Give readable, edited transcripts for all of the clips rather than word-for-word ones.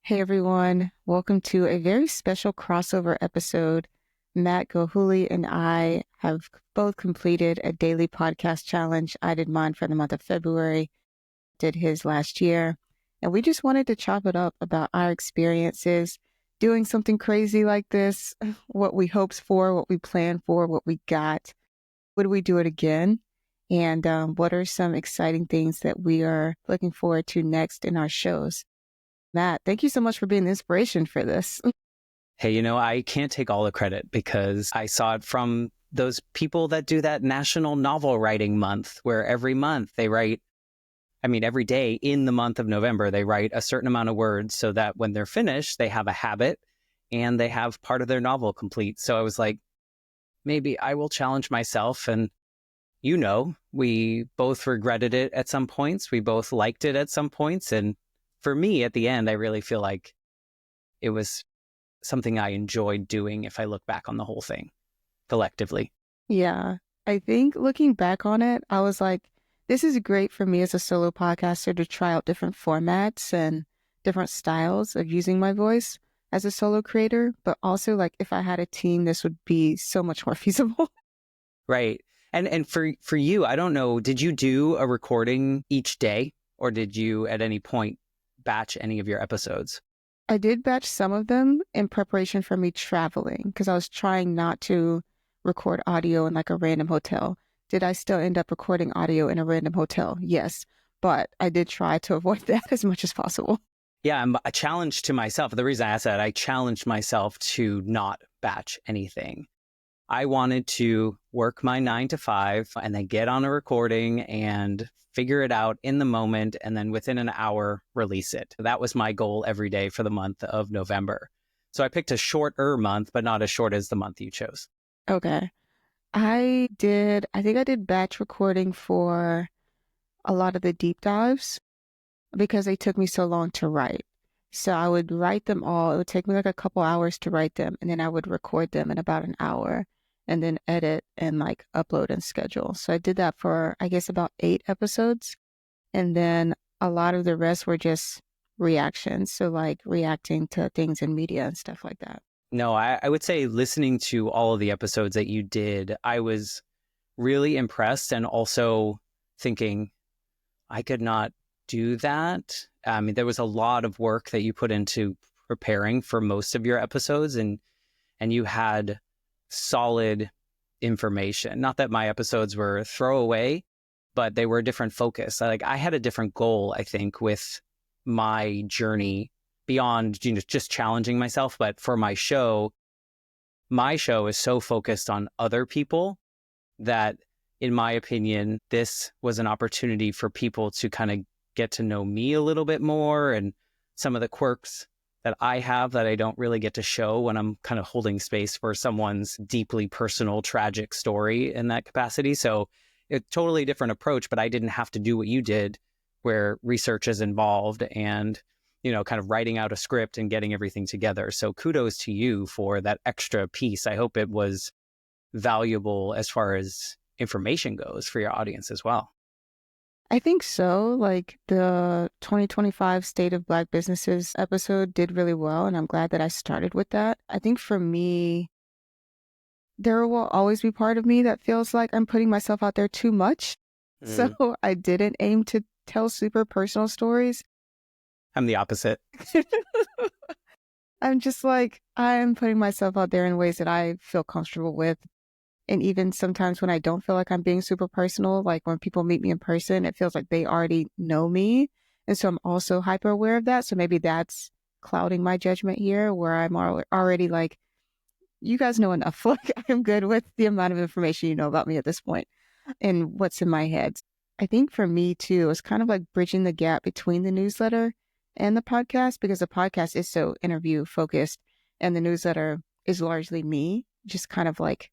Hey everyone, welcome to a very special crossover episode. Matt Gilhooly and I have both completed a daily podcast challenge. I did mine for the month of February, did his last year, and we just wanted to chop it up about our experiences doing something crazy like this, what we hoped for, what we planned for, what we got. Would we do it again? And what are some exciting things that we are looking forward to next in our shows? Matt, thank you so much for being the inspiration for this. Hey, I can't take all the credit because I saw it from those people that do that National Novel Writing Month, where every month they write, every day in the month of November, they write a certain amount of words so that when they're finished, they have a habit and they have part of their novel complete. So I was like, maybe I will challenge myself. And we both regretted it at some points. We both liked it at some points. And for me, at the end, I really feel like it was something I enjoyed doing if I look back on the whole thing collectively. Yeah, I think looking back on it, I was like, this is great for me as a solo podcaster to try out different formats and different styles of using my voice as a solo creator. But also, like, if I had a team, this would be so much more feasible. Right. And for you, I don't know, did you do a recording each day or did you at any point batch any of your episodes? I did batch some of them in preparation for me traveling because I was trying not to record audio in like a random hotel. Did I still end up recording audio in a random hotel? Yes, but I did try to avoid that as much as possible. Yeah, I'm a challenge to myself. The reason I asked that, I challenged myself to not batch anything. I wanted to work my 9 to 5 and then get on a recording and figure it out in the moment, and then within an hour, release it. That was my goal every day for the month of November. So I picked a shorter month, but not as short as the month you chose. Okay. I think I did batch recording for a lot of the deep dives because they took me so long to write. So I would write them all. It would take me like a couple hours to write them, and then I would record them in about an hour and then edit and like upload and schedule. So I did that for, I guess, about 8 episodes. And then a lot of the rest were just reactions. So like reacting to things in media and stuff like that. No, I would say listening to all of the episodes that you did, I was really impressed and also thinking I could not do that. There was a lot of work that you put into preparing for most of your episodes, and you had solid information. Not that my episodes were throwaway, but they were a different focus. Like I had a different goal, I think, with my journey beyond just challenging myself. But for my show is so focused on other people that, in my opinion, this was an opportunity for people to kind of get to know me a little bit more and some of the quirks that I have that I don't really get to show when I'm kind of holding space for someone's deeply personal, tragic story in that capacity. So it's a totally different approach, but I didn't have to do what you did where research is involved and, kind of writing out a script and getting everything together. So kudos to you for that extra piece. I hope it was valuable as far as information goes for your audience as well. I think so. Like the 2025 State of Black Businesses episode did really well, and I'm glad that I started with that. I think for me, there will always be part of me that feels like I'm putting myself out there too much. So I didn't aim to tell super personal stories. I'm the opposite. I'm just like, I'm putting myself out there in ways that I feel comfortable with. And even sometimes when I don't feel like I'm being super personal, like when people meet me in person, it feels like they already know me. And so I'm also hyper aware of that. So maybe that's clouding my judgment here, where I'm already like, you guys know enough. Like I'm good with the amount of information you know about me at this point and what's in my head. I think for me too, it's kind of like bridging the gap between the newsletter and the podcast, because the podcast is so interview focused and the newsletter is largely me, just kind of like,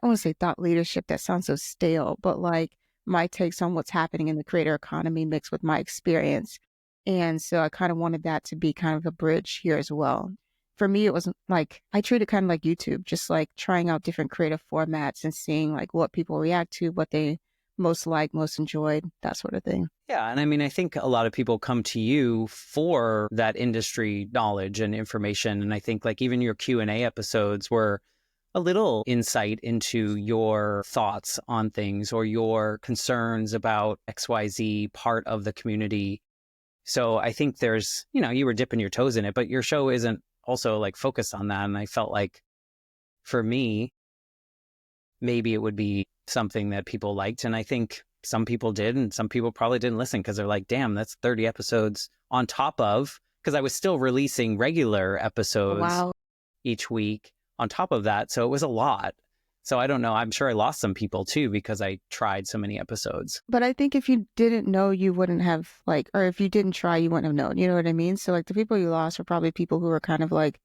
I want to say thought leadership. That sounds so stale, but like my takes on what's happening in the creator economy mixed with my experience. And so I kind of wanted that to be kind of a bridge here as well. For me, it wasn't like, I treat it kind of like YouTube, just like trying out different creative formats and seeing like what people react to, what they most like, most enjoyed, that sort of thing. Yeah. And I mean, I think a lot of people come to you for that industry knowledge and information. And I think like even your Q&A episodes were a little insight into your thoughts on things or your concerns about XYZ part of the community. So I think there's, you were dipping your toes in it, but your show isn't also like focused on that. And I felt like for me, maybe it would be something that people liked. And I think some people did, and some people probably didn't listen because they're like, damn, that's 30 episodes on top of, because I was still releasing regular episodes Wow. each week on top of that. So it was a lot. So I don't know. I'm sure I lost some people too because I tried so many episodes. But I think if you didn't know, you wouldn't have like, or if you didn't try, you wouldn't have known. You know what I mean? So like the people you lost are probably people who were kind of like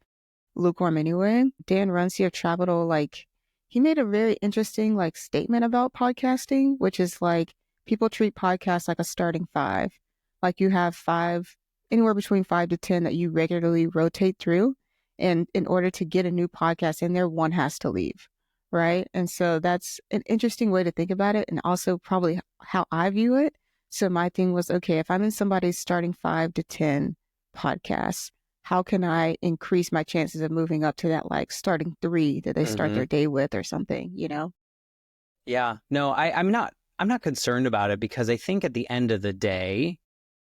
lukewarm anyway. Dan Runcie of Travel, like he made a very interesting like statement about podcasting, which is like people treat podcasts like a starting five. Like you have five, anywhere between 5 to 10 that you regularly rotate through. And in order to get a new podcast in there, one has to leave. Right. And so that's an interesting way to think about it. And also probably how I view it. So my thing was, okay, if I'm in somebody's starting 5 to 10 podcasts, how can I increase my chances of moving up to that like starting 3 that they start their day with or something, you know? Yeah. No, I'm not concerned about it because I think at the end of the day,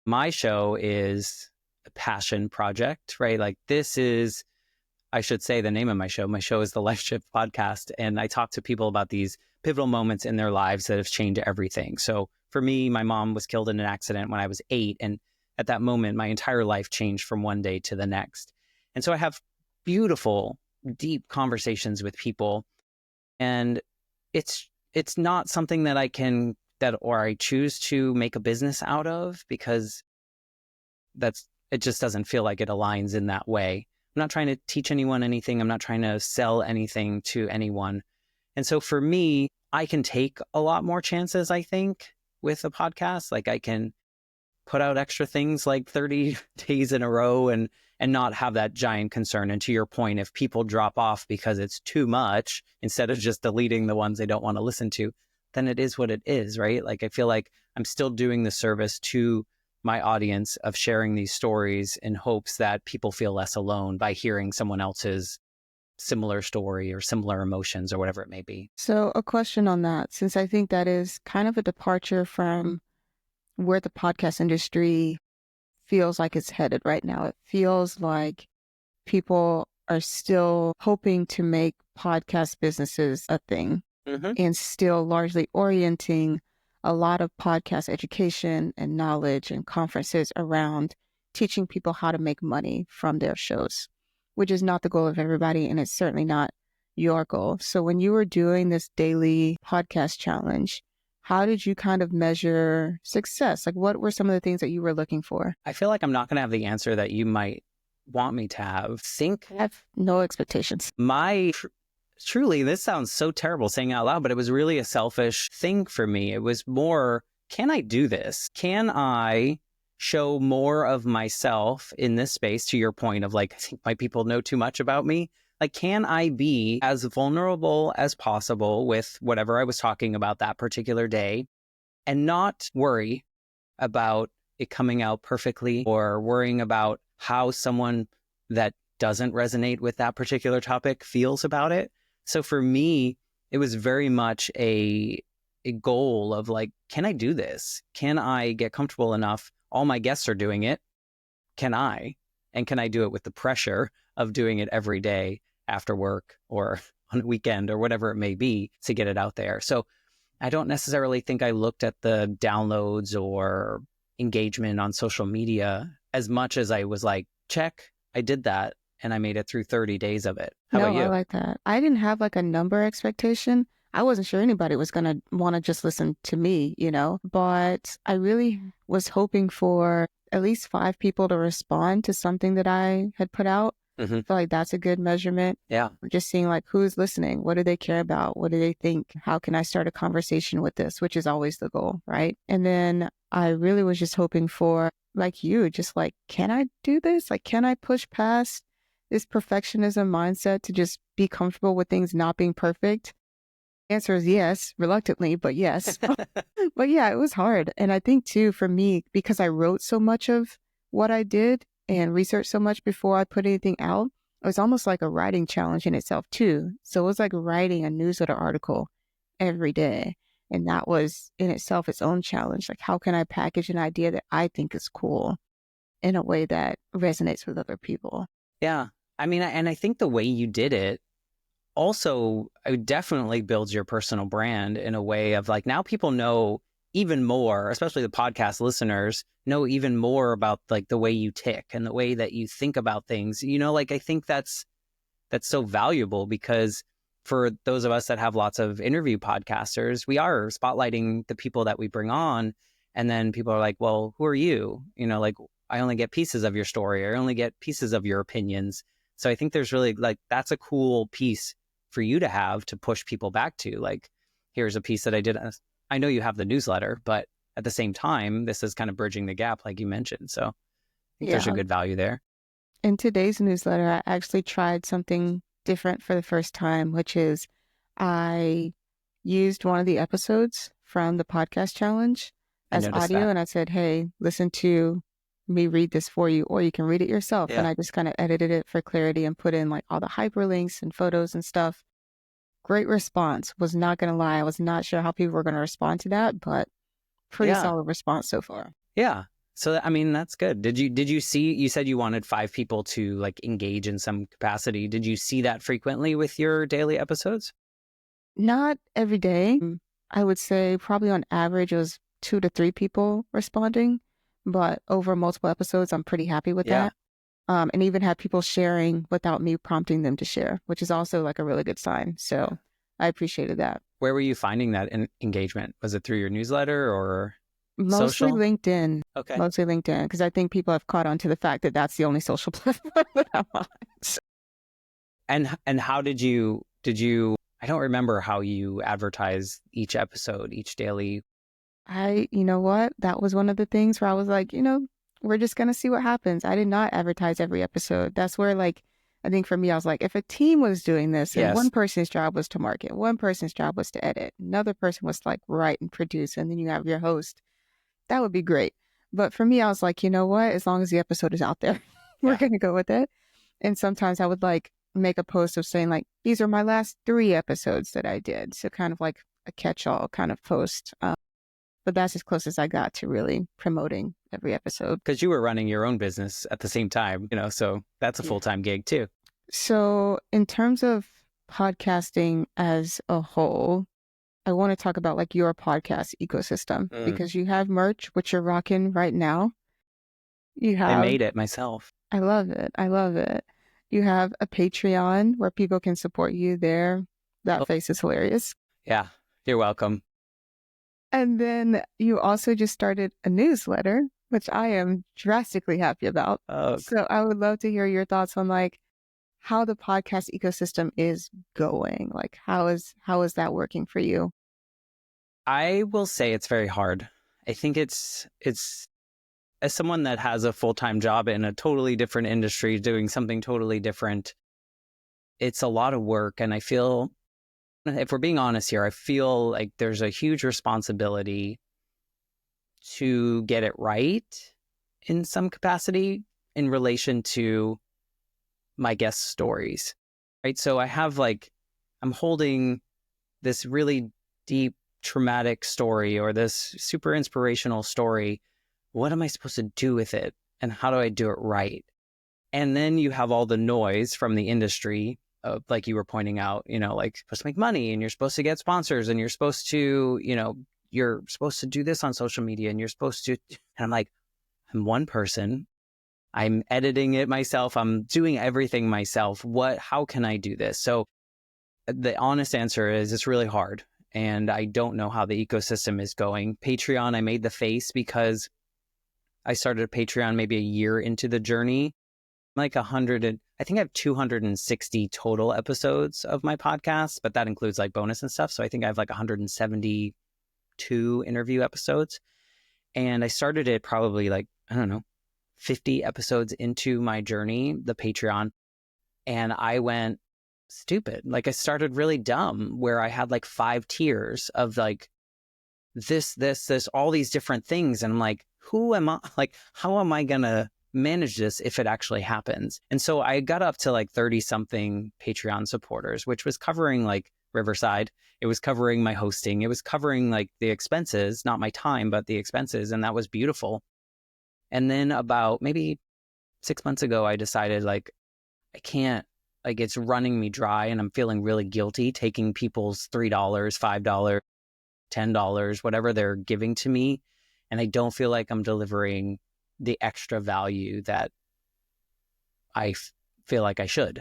my show is a passion project, right? Like this is, I should say the name of my show. My show is the Life Shift Podcast. And I talk to people about these pivotal moments in their lives that have changed everything. So for me, my mom was killed in an accident when I was 8. And at that moment, my entire life changed from one day to the next. And so I have beautiful, deep conversations with people. And it's not something that I choose to make a business out of because it just doesn't feel like it aligns in that way. I'm not trying to teach anyone anything. I'm not trying to sell anything to anyone. And so for me, I can take a lot more chances, I think, with a podcast. Like I can put out extra things like 30 days in a row and not have that giant concern. And to your point, if people drop off because it's too much, instead of just deleting the ones they don't want to listen to, then it is what it is, right? Like I feel like I'm still doing the service to my audience of sharing these stories in hopes that people feel less alone by hearing someone else's similar story or similar emotions or whatever it may be. So a question on that, since I think that is kind of a departure from where the podcast industry feels like it's headed right now. It feels like people are still hoping to make podcast businesses a thing and still largely orienting a lot of podcast education and knowledge and conferences around teaching people how to make money from their shows, which is not the goal of everybody. And it's certainly not your goal. So when you were doing this daily podcast challenge, how did you kind of measure success? Like what were some of the things that you were looking for? I feel like I'm not going to have the answer that you might want me to have. I have no expectations. Truly, this sounds so terrible saying it out loud, but it was really a selfish thing for me. It was more, can I do this? Can I show more of myself in this space? To your point of like, I think my people know too much about me. Like, can I be as vulnerable as possible with whatever I was talking about that particular day and not worry about it coming out perfectly or worrying about how someone that doesn't resonate with that particular topic feels about it? So for me, it was very much a goal of like, can I do this? Can I get comfortable enough? All my guests are doing it. Can I? And can I do it with the pressure of doing it every day after work or on a weekend or whatever it may be to get it out there? So I don't necessarily think I looked at the downloads or engagement on social media as much as I was like, check, I did that. And I made it through 30 days of it. How about you? I like that. I didn't have like a number expectation. I wasn't sure anybody was going to want to just listen to me, you know, but I really was hoping for at least 5 people to respond to something that I had put out. I feel like that's a good measurement. Yeah. Just seeing like who's listening, what do they care about, what do they think, how can I start a conversation with this, which is always the goal, right? And then I really was just hoping for like you, just like, can I do this? Like, can I push past this perfectionism mindset to just be comfortable with things not being perfect Answer is yes, reluctantly, but yes. But yeah, it was hard. And I think too, for me, because I wrote so much of what I did and researched so much before I put anything out, it was almost like a writing challenge in itself too. So it was like writing a newsletter article every day. And that was in itself its own challenge. Like, how can I package an idea that I think is cool in a way that resonates with other people? Yeah. I mean, and I think the way you did it also definitely builds your personal brand in a way of like, now people know even more, especially the podcast listeners know even more about like the way you tick and the way that you think about things. Like I think that's so valuable because for those of us that have lots of interview podcasters, we are spotlighting the people that we bring on. And then people are like, well, who are you? Like I only get pieces of your story. I only get pieces of your opinions. So I think there's really like, that's a cool piece for you to have to push people back to. Like, here's a piece that I did. I know you have the newsletter, but at the same time, this is kind of bridging the gap, like you mentioned. So I think there's a Yeah. good value there. In today's newsletter, I actually tried something different for the first time, which is I used one of the episodes from the podcast challenge I as noticed audio. that. And I said, hey, listen to me read this for you, or you can read it yourself. And Yeah. I just kind of edited it for clarity and put in like all the hyperlinks and photos and stuff. Great response. Was not going to lie. I was not sure how people were going to respond to that, but pretty Yeah. solid response so far. Yeah. So, I mean, that's good. Did you see, you said you wanted 5 people to like engage in some capacity. Did you see that frequently with your daily episodes? Not every day. I would say probably on average it was 2 to 3 people responding, but over multiple episodes, I'm pretty happy with Yeah. that. And even had people sharing without me prompting them to share, which is also like a really good sign. So I appreciated that. Where were you finding that engagement? Was it through your newsletter or Mostly social? LinkedIn, Okay. mostly LinkedIn, because I think people have caught on to the fact that that's the only social platform that I'm on. So And how did you I don't remember how you advertise each episode, each daily. you know what? That was one of the things where I was like, we're just going to see what happens. I did not advertise every episode. That's where, like, I think for me, I was like, if a team was doing this and Yes. one person's job was to market, one person's job was to edit, another person was like write and produce, and then you have your host, that would be great. But for me, I was like, you know what? As long as the episode is out there, we're Yeah. going to go with it. And sometimes I would like make a post of saying, like, these are my last 3 episodes that I did. So kind of like a catch all kind of post. But that's as close as I got to really promoting every episode. Because you were running your own business at the same time, so that's a Yeah. full-time gig too. So, in terms of podcasting as a whole, I want to talk about like your podcast ecosystem because you have merch, which you're rocking right now. You I have, made it myself. I love it. I love it. You have a Patreon where people can support you there. That Oh, face is hilarious. yeah. You're welcome. And then you also just started a newsletter, which I am drastically happy about. Oh, So I would love to hear your thoughts on like how the podcast ecosystem is going. Like how is that working for you? I will say it's very hard. I think it's as someone that has a full-time job in a totally different industry doing something totally different, it's a lot of work. And I feel, if we're being honest here, I feel like there's a huge responsibility to get it right in some capacity in relation to my guest stories, right? So I'm holding this really deep, traumatic story or this super inspirational story. What am I supposed to do with it? And how do I do it right? And then you have all the noise from the industry, like you were pointing out, like supposed to make money and you're supposed to get sponsors and you're supposed to, you're supposed to do this on social media and you're supposed to. And I'm like, I'm one person. I'm editing it myself. I'm doing everything myself. How can I do this? So the honest answer is it's really hard. And I don't know how the ecosystem is going. Patreon, I made the face because I started a Patreon maybe a year into the journey. Like I think I have 260 total episodes of my podcast, but that includes like bonus and stuff. So I think I have like 172 interview episodes. And I started it probably like, I don't know, 50 episodes into my journey, the Patreon. And I went stupid. Like I started really dumb where I had like 5 tiers of like this, all these different things. And I'm like, who am I? Like, how am I going to manage this if it actually happens? And so I got up to like 30 something Patreon supporters, which was covering like Riverside. It was covering my hosting. It was covering like the expenses, not my time, but the expenses. And that was beautiful. And then about maybe 6 months ago, I decided like, I can't, like it's running me dry and I'm feeling really guilty taking people's $3, $5, $10, whatever they're giving to me. And I don't feel like I'm delivering the extra value that I feel like I should.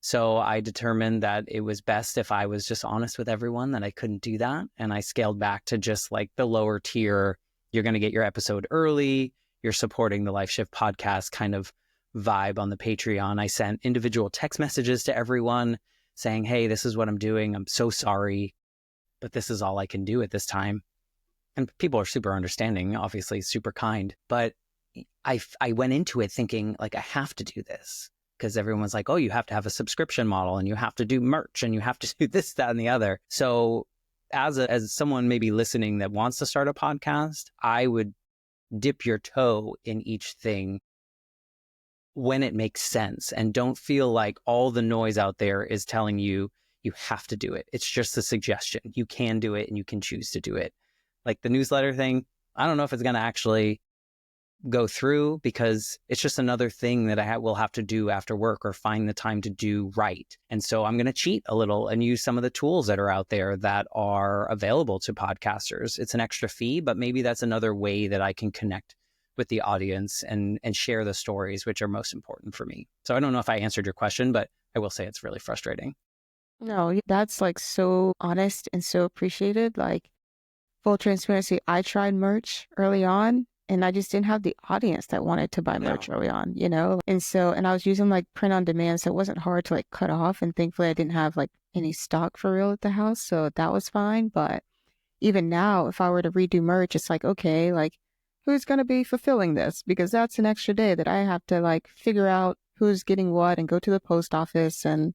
So I determined that it was best if I was just honest with everyone that I couldn't do that. And I scaled back to just like the lower tier. You're going to get your episode early. You're supporting the Life Shift podcast kind of vibe on the Patreon. I sent individual text messages to everyone saying, hey, this is what I'm doing. I'm so sorry, but this is all I can do at this time. And people are super understanding, obviously super kind. But I went into it thinking like, I have to do this because everyone's like, oh, you have to have a subscription model and you have to do merch and you have to do this, that, and the other. So as someone maybe listening that wants to start a podcast, I would dip your toe in each thing when it makes sense, and don't feel like all the noise out there is telling you you have to do it. It's just a suggestion. You can do it and you can choose to do it. Like the newsletter thing, I don't know if it's going to actually go through because it's just another thing that I will have to do after work or find the time to do right. And so I'm going to cheat a little and use some of the tools that are out there that are available to podcasters. It's an extra fee, but maybe that's another way that I can connect with the audience and share the stories, which are most important for me. So I don't know if I answered your question, but I will say it's really frustrating. No, that's like so honest and so appreciated. Like full transparency, I tried merch early on and I just didn't have the audience that wanted to buy merch early on, you know? And I was using like print on demand, so it wasn't hard to like cut off. And thankfully I didn't have like any stock for real at the house. So that was fine. But even now, if I were to redo merch, it's like, okay, like who's going to be fulfilling this? Because that's an extra day that I have to like figure out who's getting what and go to the post office and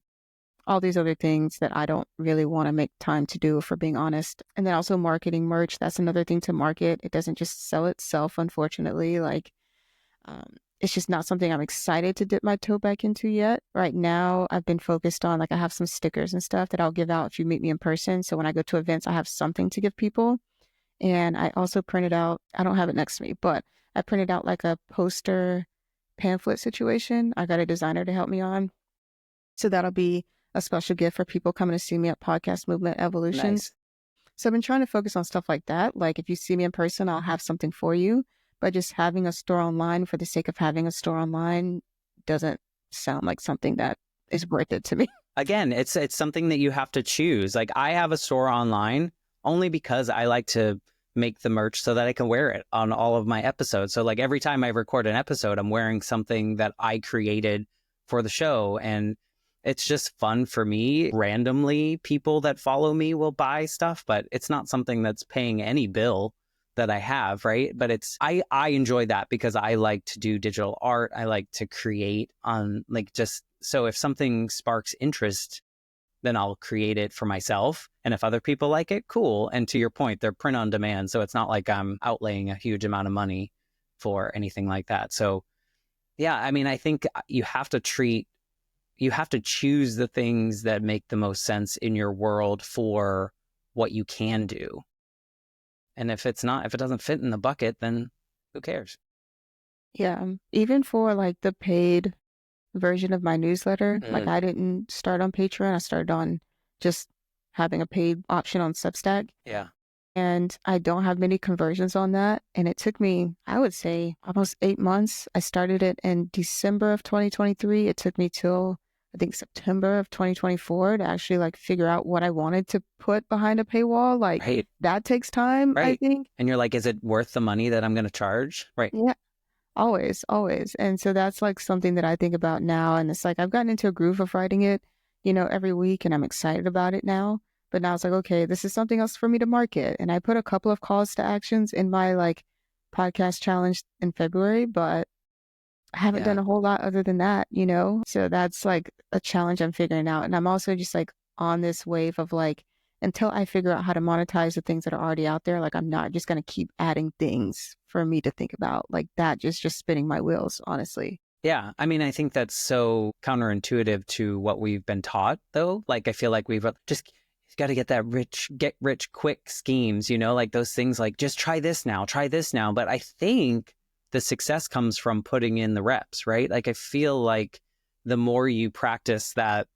all these other things that I don't really want to make time to do, for being honest. And then also marketing merch. That's another thing to market. It doesn't just sell itself, unfortunately. Like, it's just not something I'm excited to dip my toe back into yet. Right now, I've been focused on, like, I have some stickers and stuff that I'll give out if you meet me in person. So when I go to events, I have something to give people. And I also printed out, I don't have it next to me, but I printed out like a poster pamphlet situation. I got a designer to help me on. So that'll be a special gift for people coming to see me at Podcast Movement Evolutions. Nice. So I've been trying to focus on stuff like that. Like if you see me in person, I'll have something for you. But just having a store online for the sake of having a store online doesn't sound like something that is worth it to me. Again, it's something that you have to choose. Like I have a store online only because I like to make the merch so that I can wear it on all of my episodes. So like every time I record an episode, I'm wearing something that I created for the show. And it's just fun for me. Randomly, people that follow me will buy stuff, but it's not something that's paying any bill that I have, right? But it's I enjoy that because I like to do digital art. I like to create on like just so if something sparks interest, then I'll create it for myself. And if other people like it, cool. And to your point, they're print on demand. So it's not like I'm outlaying a huge amount of money for anything like that. So yeah, I mean, I think you have to choose the things that make the most sense in your world for what you can do. And if it doesn't fit in the bucket, then who cares? Yeah. Even for like the paid version of my newsletter, like I didn't start on Patreon. I started on just having a paid option on Substack. Yeah. And I don't have many conversions on that. And it took me, I would say, almost 8 months. I started it in December of 2023. It took me till, I think, September of 2024 to actually like figure out what I wanted to put behind a paywall. Like Right. that takes time, I think. And you're like, is it worth the money that I'm going to charge? Right. Yeah, always, always. And so that's like something that I think about now. And it's like I've gotten into a groove of writing it, every week, and I'm excited about it now. But now it's like, okay, this is something else for me to market. And I put a couple of calls to actions in my like podcast challenge in February, but I haven't done Yeah. a whole lot other than that, you know? So that's like a challenge I'm figuring out. And I'm also just like on this wave of like, until I figure out how to monetize the things that are already out there, like I'm not just going to keep adding things for me to think about. Like that just spinning my wheels, honestly. Yeah. I mean, I think that's so counterintuitive to what we've been taught, though. Like, I feel like we've just got to get that get rich quick schemes, you know, like those things like just try this now, try this now. But I think the success comes from putting in the reps, right? Like, I feel like the more you practice that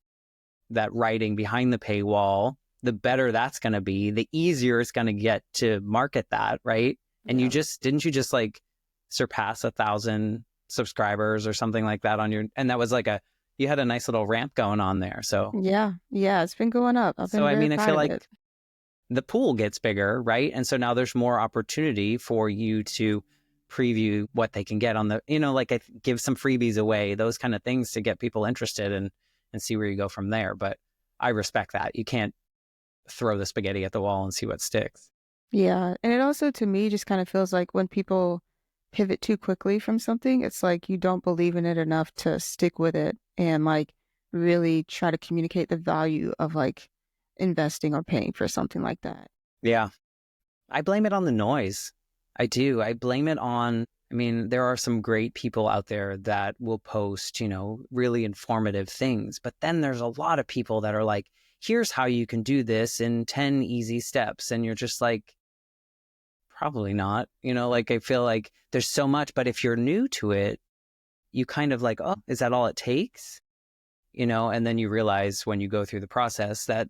writing behind the paywall, the better that's going to be, the easier it's going to get to market that, right? And Yeah. didn't you just like surpass 1,000 subscribers or something like that on your, and that was like you had a nice little ramp going on there. Yeah. Yeah. It's been going up. I've So been I very mean, I proud feel of it. like the pool gets bigger, right? And so now there's more opportunity for you to preview what they can get on the, you know, like give some freebies away, those kind of things to get people interested and see where you go from there. But I respect that. You can't throw the spaghetti at the wall and see what sticks. Yeah. And it also, to me, just kind of feels like when people pivot too quickly from something, it's like you don't believe in it enough to stick with it and like really try to communicate the value of like investing or paying for something like that. Yeah. I blame it on the noise. I do. I blame it on, I mean, there are some great people out there that will post, you know, really informative things. But then there's a lot of people that are like, here's how you can do this in 10 easy steps. And you're just like, probably not. You know, like I feel like there's so much, but if you're new to it, you kind of like, oh, is that all it takes? You know, and then you realize when you go through the process that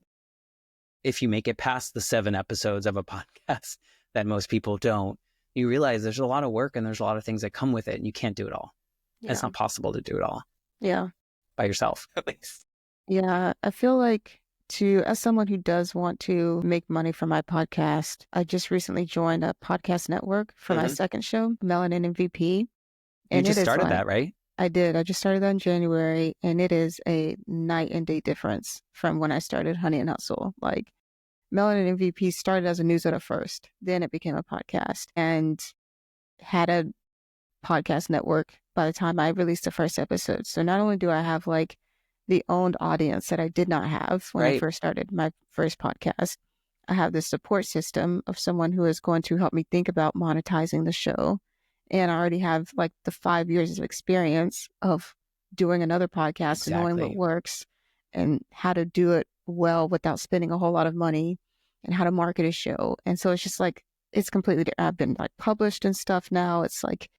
if you make it past the 7 episodes of a podcast that most people don't, you realize there's a lot of work and there's a lot of things that come with it and you can't do it all. It's Yeah. not possible to do it all Yeah. by yourself, at least. Yeah. I feel like as someone who does want to make money from my podcast, I just recently joined a podcast network for my Mm-hmm. second show, Melanin MVP. You And it just is started like, that, right? I did. I just started that in January, and it is a night and day difference from when I started Honey and Hustle. Like, Melanin MVP started as a newsletter first, then it became a podcast, and had a podcast network by the time I released the first episode. So not only do I have like the owned audience that I did not have when I Right. first started my first podcast, I have this support system of someone who is going to help me think about monetizing the show. And I already have like the 5 years of experience of doing another podcast and knowing what Exactly. works and how to do it well without spending a whole lot of money and how to market a show. And so it's just like, it's completely different. I've been like published and stuff now. It's like,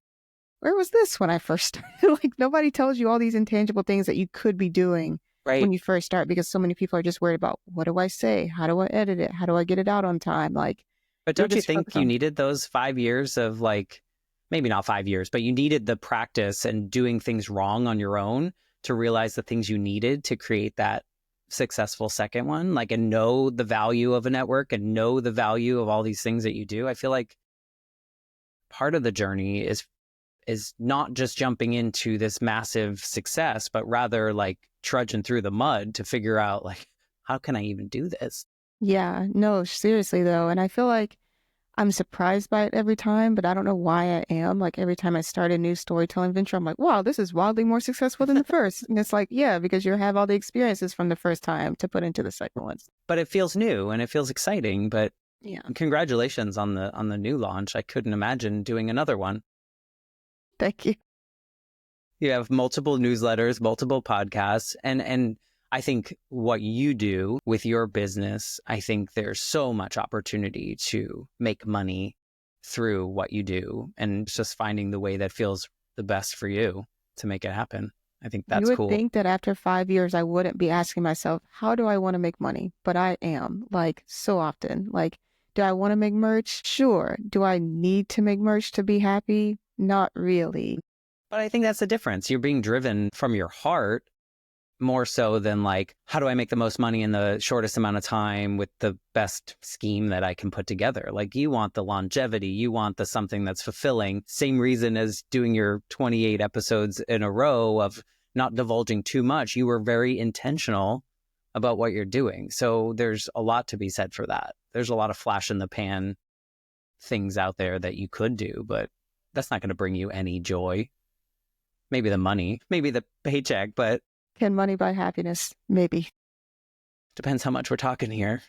where was this when I first started? Like nobody tells you all these intangible things that you could be doing Right. when you first start because so many people are just worried about what do I say? How do I edit it? How do I get it out on time? Like But you're don't you just think focused you on, needed those 5 years of like, maybe not 5 years, but you needed the practice and doing things wrong on your own to realize the things you needed to create that successful second one, like, and know the value of a network and know the value of all these things that you do. I feel like part of the journey is not just jumping into this massive success, but rather like trudging through the mud to figure out like, how can I even do this? yeah, no, seriously though. And I feel like I'm surprised by it every time, but I don't know why I am. Like every time I start a new storytelling venture, I'm like, wow, this is wildly more successful than the first. And it's like, yeah, because you have all the experiences from the first time to put into the second one. But it feels new and it feels exciting. But Yeah. congratulations on the new launch. I couldn't imagine doing another one. Thank you. You have multiple newsletters, multiple podcasts, and I think what you do with your business, I think there's so much opportunity to make money through what you do, and it's just finding the way that feels the best for you to make it happen. I think You that's would cool. think that after 5 years, I wouldn't be asking myself, how do I want to make money? But I am, like, so often. Like, do I want to make merch? Sure. Do I need to make merch to be happy? Not really. But I think that's the difference. You're being driven from your heart more so than like, how do I make the most money in the shortest amount of time with the best scheme that I can put together? Like you want the longevity, you want the something that's fulfilling. Same reason as doing your 28 episodes in a row of not divulging too much. You were very intentional about what you're doing. So there's a lot to be said for that. There's a lot of flash in the pan things out there that you could do, but that's not going to bring you any joy. maybe the money, maybe the paycheck, but Can money buy happiness? Maybe. depends how much we're talking here.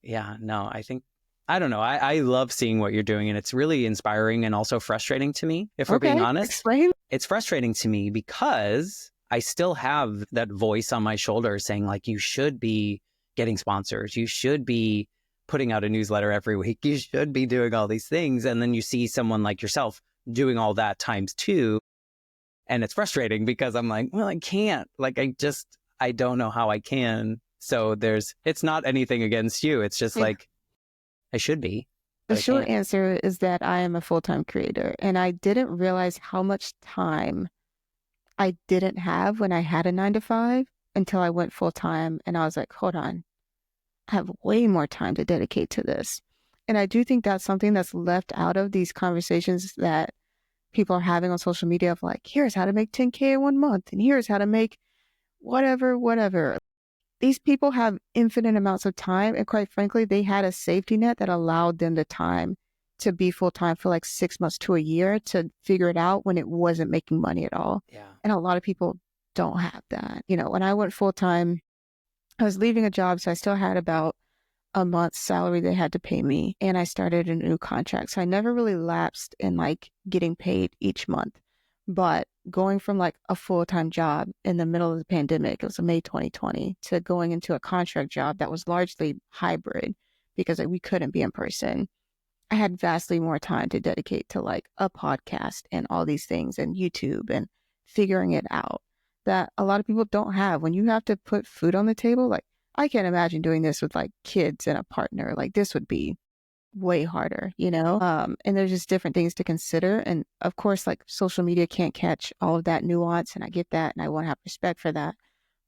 Yeah, no, I don't know. I love seeing what you're doing, and it's really inspiring and also frustrating to me, if we're being Okay, honest. explain. It's frustrating to me because I still have that voice on my shoulder saying, like, you should be getting sponsors. You should be putting out a newsletter every week. You should be doing all these things. And then you see someone like yourself doing all that times two. And it's frustrating because I'm like, well, I can't. Like, I don't know how I can. So it's not anything against you. It's just Yeah. like, I should be, The but I short can't. answer is that I am a full-time creator, and I didn't realize how much time I didn't have when I had a 9 to 5 until I went full-time, and I was like, hold on, I have way more time to dedicate to this. And I do think that's something that's left out of these conversations that people are having on social media of like, here's how to make 10K in 1 month, and here's how to make whatever, whatever. These people have infinite amounts of time. And quite frankly, they had a safety net that allowed them the time to be full time for like 6 months to a year to figure it out when it wasn't making money at all. Yeah. And a lot of people don't have that. You know, when I went full time, I was leaving a job, so I still had about a month's salary they had to pay me, and I started a new contract. So I never really lapsed in like getting paid each month. But going from like a full-time job in the middle of the pandemic, it was May 2020, to going into a contract job that was largely hybrid because like, we couldn't be in person. I had vastly more time to dedicate to like a podcast and all these things and YouTube and figuring it out that a lot of people don't have. When you have to put food on the table, like I can't imagine doing this with like kids and a partner. Like this would be way harder, you know? And there's just different things to consider. And of course, like social media can't catch all of that nuance. And I get that. And I want to have respect for that.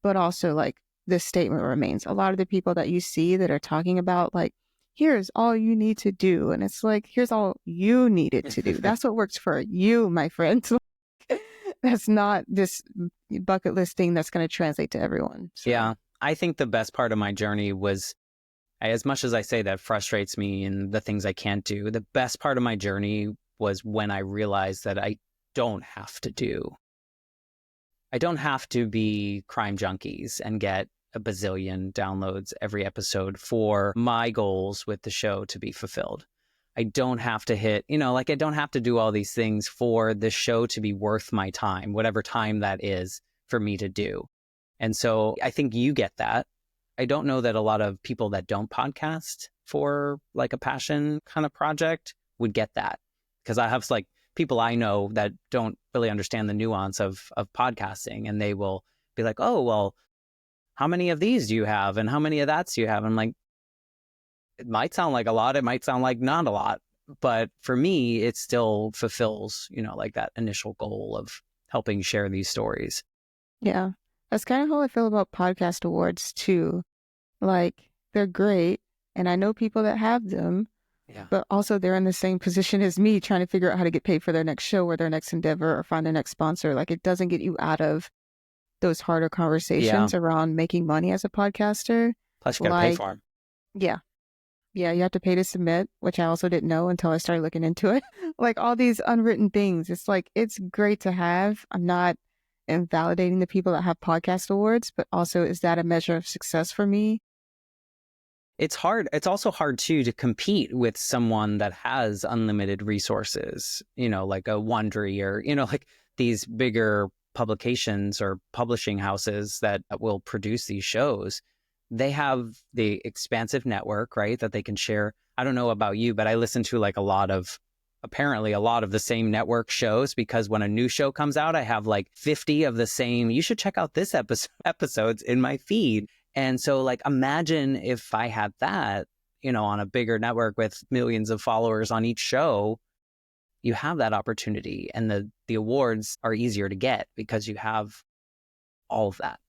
But also, like, this statement remains. A lot of the people that you see that are talking about, like, here's all you need to do. And it's like, here's all you needed to do. That's what works for you, my friend. That's not this bucket list thing that's going to translate to everyone. So. Yeah. I think the best part of my journey was, as much as I say that frustrates me and the things I can't do, the best part of my journey was when I realized that I don't have to be crime junkies and get a bazillion downloads every episode for my goals with the show to be fulfilled. I don't have to hit, like I don't have to do all these things for the show to be worth my time, whatever time that is for me to do. And so I think you get that. I don't know that a lot of people that don't podcast for like a passion kind of project would get that. Because I have like people I know that don't really understand the nuance of podcasting, and they will be like, oh, well, how many of these do you have? And how many of that do you have? And I'm like, it might sound like a lot. It might sound like not a lot. But for me, it still fulfills, like that initial goal of helping share these stories. Yeah. That's kind of how I feel about podcast awards too. Like, they're great. And I know people that have them, Yeah. but also they're in the same position as me trying to figure out how to get paid for their next show or their next endeavor or find their next sponsor. Like, it doesn't get you out of those harder conversations around making money as a podcaster. Plus, you got to pay for them. Yeah. Yeah, you have to pay to submit, which I also didn't know until I started looking into it. Like all these unwritten things. It's like, it's great to have. I'm not invalidating the people that have podcast awards, but also, is that a measure of success for me? It's hard. It's also hard too to compete with someone that has unlimited resources, like a Wondery or, like these bigger publications or publishing houses that will produce these shows. They have the expansive network, right, that they can share. I don't know about you, but I listen to like apparently a lot of the same network shows, because when a new show comes out, I have like 50 of the same, you should check out this episodes in my feed. And so like, imagine if I had that, on a bigger network with millions of followers on each show. You have that opportunity, and the awards are easier to get because you have all of that.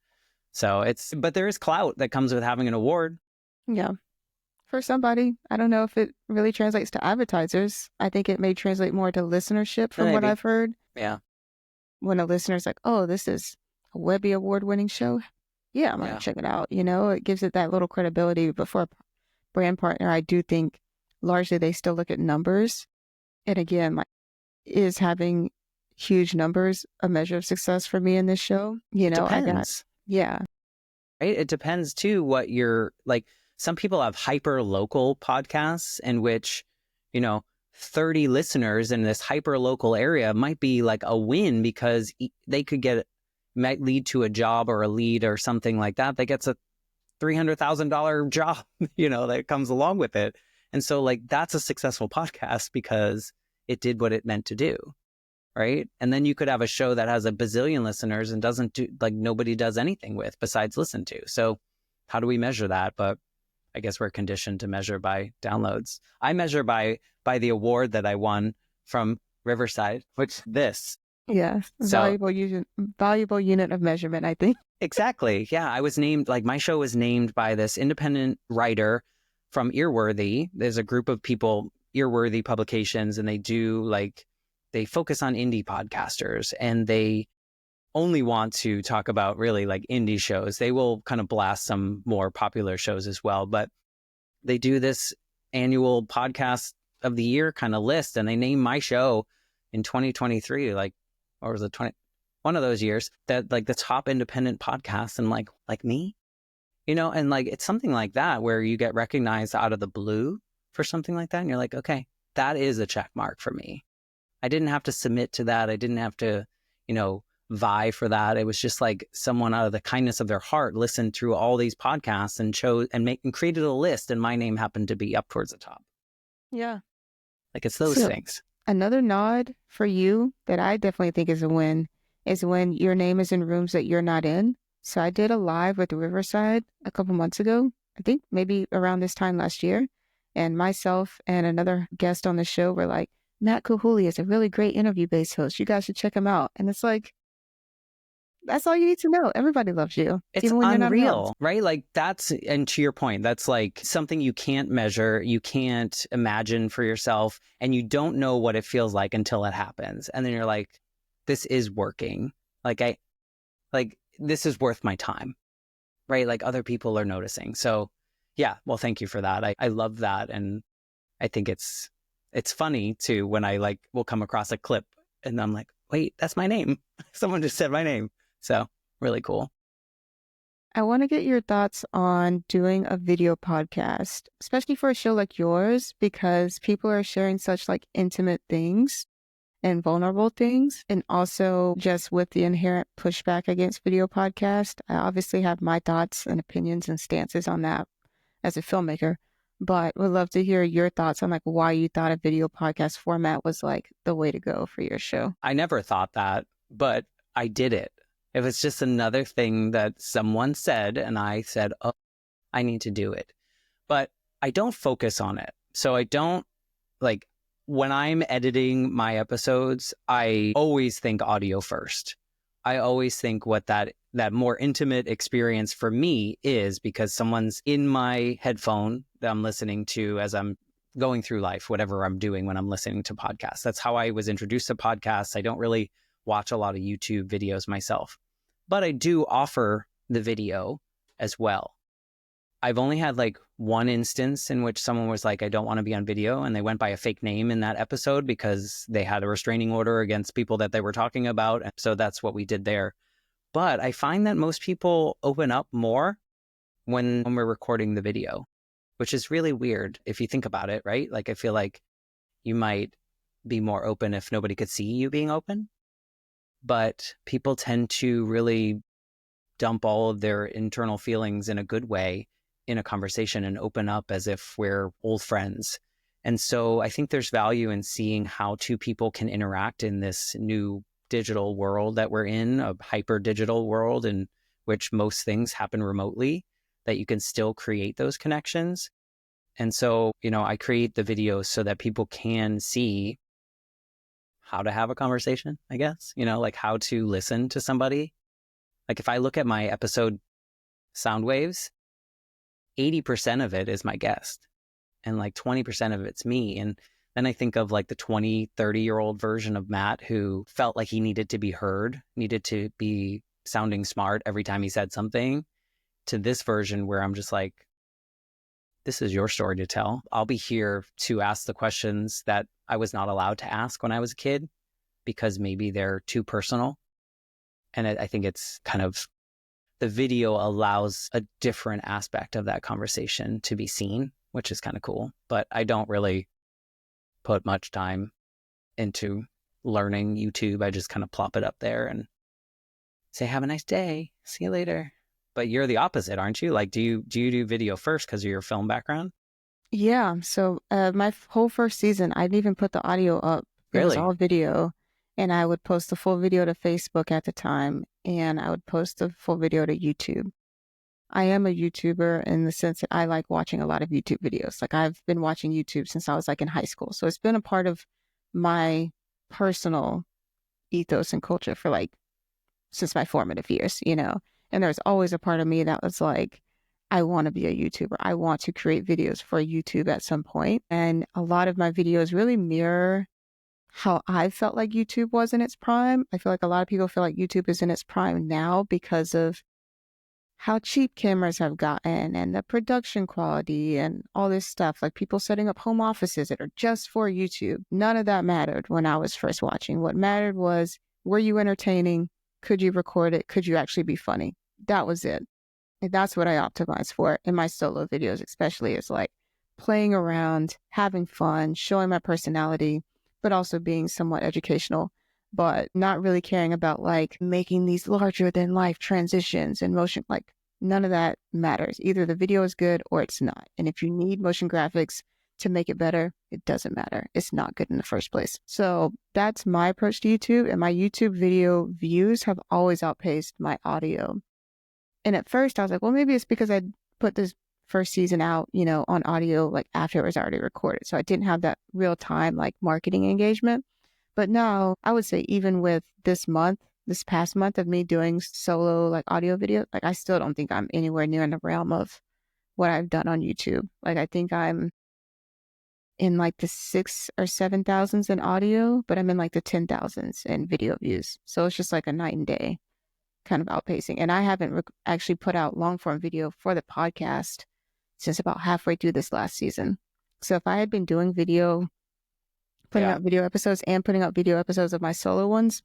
So but there is clout that comes with having an award. Yeah. For somebody, I don't know if it really translates to advertisers. I think it may translate more to listenership from what I've heard. Yeah. When a listener's like, oh, this is a Webby Award-winning show. Yeah, I'm going to check it out. It gives it that little credibility. But for a brand partner, I do think largely they still look at numbers. And again, like, is having huge numbers a measure of success for me in this show. It depends. Yeah. Right? It depends too what you're like. Some people have hyper local podcasts in which, 30 listeners in this hyper local area might be like a win because they might lead to a job or a lead or something like that. That gets a $300,000 job, that comes along with it. And so like that's a successful podcast because it did what it meant to do. Right. And then you could have a show that has a bazillion listeners and doesn't do like nobody does anything with besides listen to. So how do we measure that? But I guess we're conditioned to measure by downloads. I measure by the award that I won from Riverside, which this. Yeah. So Valuable unit of measurement, I think. exactly. Yeah. I was named, like my show was named by this independent writer from Earworthy. There's a group of people, Earworthy Publications, and they focus on indie podcasters, and they only want to talk about really like indie shows. They will kind of blast some more popular shows as well, but they do this annual podcast of the year kind of list, and they name my show in 2023, or was it one of those years, that like the top independent podcast, and like me, and like it's something like that where you get recognized out of the blue for something like that, and you're like, okay, that is a check mark for me. I didn't have to submit to that. I didn't have to, vie for that. It was just like someone out of the kindness of their heart listened through all these podcasts and chose and created a list, and my name happened to be up towards the top. Yeah. Like it's those things. Another nod for you that I definitely think is a win is when your name is in rooms that you're not in. So I did a live with Riverside a couple months ago, I think maybe around this time last year. And myself and another guest on the show were like, Matt Gilhooly is a really great interview-based host. You guys should check him out. And it's like, that's all you need to know. Everybody loves you. It's even when unreal, you're not around. Right? Like and to your point, that's like something you can't measure, you can't imagine for yourself, and you don't know what it feels like until it happens. And then you're like, this is working. This is worth my time, right? Like other people are noticing. So yeah, well, thank you for that. I love that. And I think it's funny too when I will come across a clip and I'm like, wait, that's my name. Someone just said my name. So really cool. I want to get your thoughts on doing a video podcast, especially for a show like yours, because people are sharing such intimate things and vulnerable things. And also just with the inherent pushback against video podcast, I obviously have my thoughts and opinions and stances on that as a filmmaker, but would love to hear your thoughts on why you thought a video podcast format was the way to go for your show. I never thought that, but I did it. It was just another thing that someone said, and I said, oh, I need to do it. But I don't focus on it. So I don't when I'm editing my episodes, I always think audio first. I always think what that more intimate experience for me is, because someone's in my headphone that I'm listening to as I'm going through life, whatever I'm doing when I'm listening to podcasts. That's how I was introduced to podcasts. I don't really watch a lot of YouTube videos myself, but I do offer the video as well. I've only had one instance in which someone was like, I don't want to be on video, and they went by a fake name in that episode because they had a restraining order against people that they were talking about. And so that's what we did there. But I find that most people open up more when we're recording the video, which is really weird if you think about it, right? I feel like you might be more open if nobody could see you being open. But people tend to really dump all of their internal feelings in a good way in a conversation and open up as if we're old friends. And so I think there's value in seeing how two people can interact in this new digital world that we're in, a hyper digital world in which most things happen remotely, that you can still create those connections. And so, I create the videos so that people can see how to have a conversation, I guess, how to listen to somebody. If I look at my episode sound waves, 80% of it is my guest and 20% of it's me. And then I think of the 20, 30-year-old version of Matt who felt like he needed to be heard, needed to be sounding smart every time he said something, to this version where I'm just like, this is your story to tell. I'll be here to ask the questions that I was not allowed to ask when I was a kid. because maybe they're too personal. And I think it's kind of, the video allows a different aspect of that conversation to be seen, which is kind of cool. But I don't really put much time into learning YouTube. I just kind of plop it up there and say, have a nice day. See you later. But you're the opposite, aren't you? Like, do you do video first because of your film background? Yeah. So my whole first season, I didn't even put the audio up. It was Really? all video. And I would post the full video to Facebook at the time. And I would post the full video to YouTube. I am a YouTuber in the sense that I like watching a lot of YouTube videos. Like I've been watching YouTube since I was like in high school. So it's been a part of my personal ethos and culture for like since my formative years, you know? And there's always a part of me that was like, I want to be a YouTuber. I want to create videos for YouTube at some point. And a lot of my videos really mirror how I felt like YouTube was in its prime. I feel like a lot of people feel like YouTube is in its prime now because of how cheap cameras have gotten and the production quality and all this stuff. Like people setting up home offices that are just for YouTube. None of that mattered when I was first watching. What mattered was, were you entertaining? Could you record it? Could you actually be funny? That was it. And that's what I optimize for in my solo videos, especially, is like playing around, having fun, showing my personality, but also being somewhat educational, but not really caring about like making these larger than life transitions and motion. Like none of that matters. Either the video is good or it's not. And if you need motion graphics to make it better, it doesn't matter. It's not good in the first place. So that's my approach to YouTube. And my YouTube video views have always outpaced my audio. And at first I was like, well, maybe it's because I put this first season out, you know, on audio, like after it was already recorded. So I didn't have that real time, like marketing engagement. But now I would say even with this past month of me doing solo, like audio video, like I still don't think I'm anywhere near in the realm of what I've done on YouTube. Like I think I'm in like the 6 or 7,000s in audio, but I'm in like the 10,000s in video views. So it's just like a night and day kind of outpacing. And I haven't actually put out long form video for the podcast since about halfway through this last season. So if I had been doing video, putting Yeah. out video episodes and putting out video episodes of my solo ones,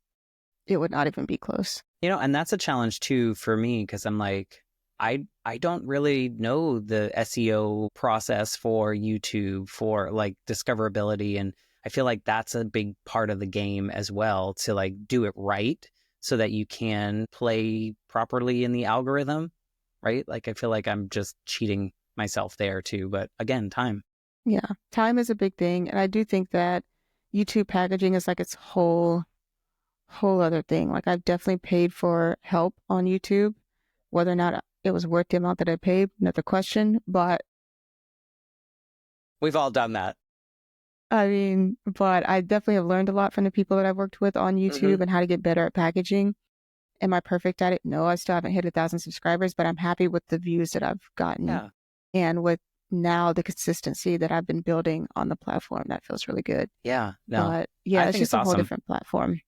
it would not even be close. And that's a challenge too for me, because I'm like, I don't really know the SEO process for YouTube for like discoverability. And I feel like that's a big part of the game as well, to like do it right so that you can play properly in the algorithm, right? Like I feel like I'm just cheating myself there too. But again, time. Yeah, time is a big thing. And I do think that YouTube packaging is like its whole other thing. Like I've definitely paid for help on YouTube. Whether or not it was worth the amount that I paid, another question. But We've all done that. I mean, but I definitely have learned a lot from the people that I've worked with on YouTube and how to get better at packaging. Am I perfect at it? No, I still haven't hit 1,000 subscribers, but I'm happy with the views that I've gotten Yeah. and with now the consistency that I've been building on the platform. That feels really good. Yeah. No, But yeah, I it's think just it's a whole awesome. different platform.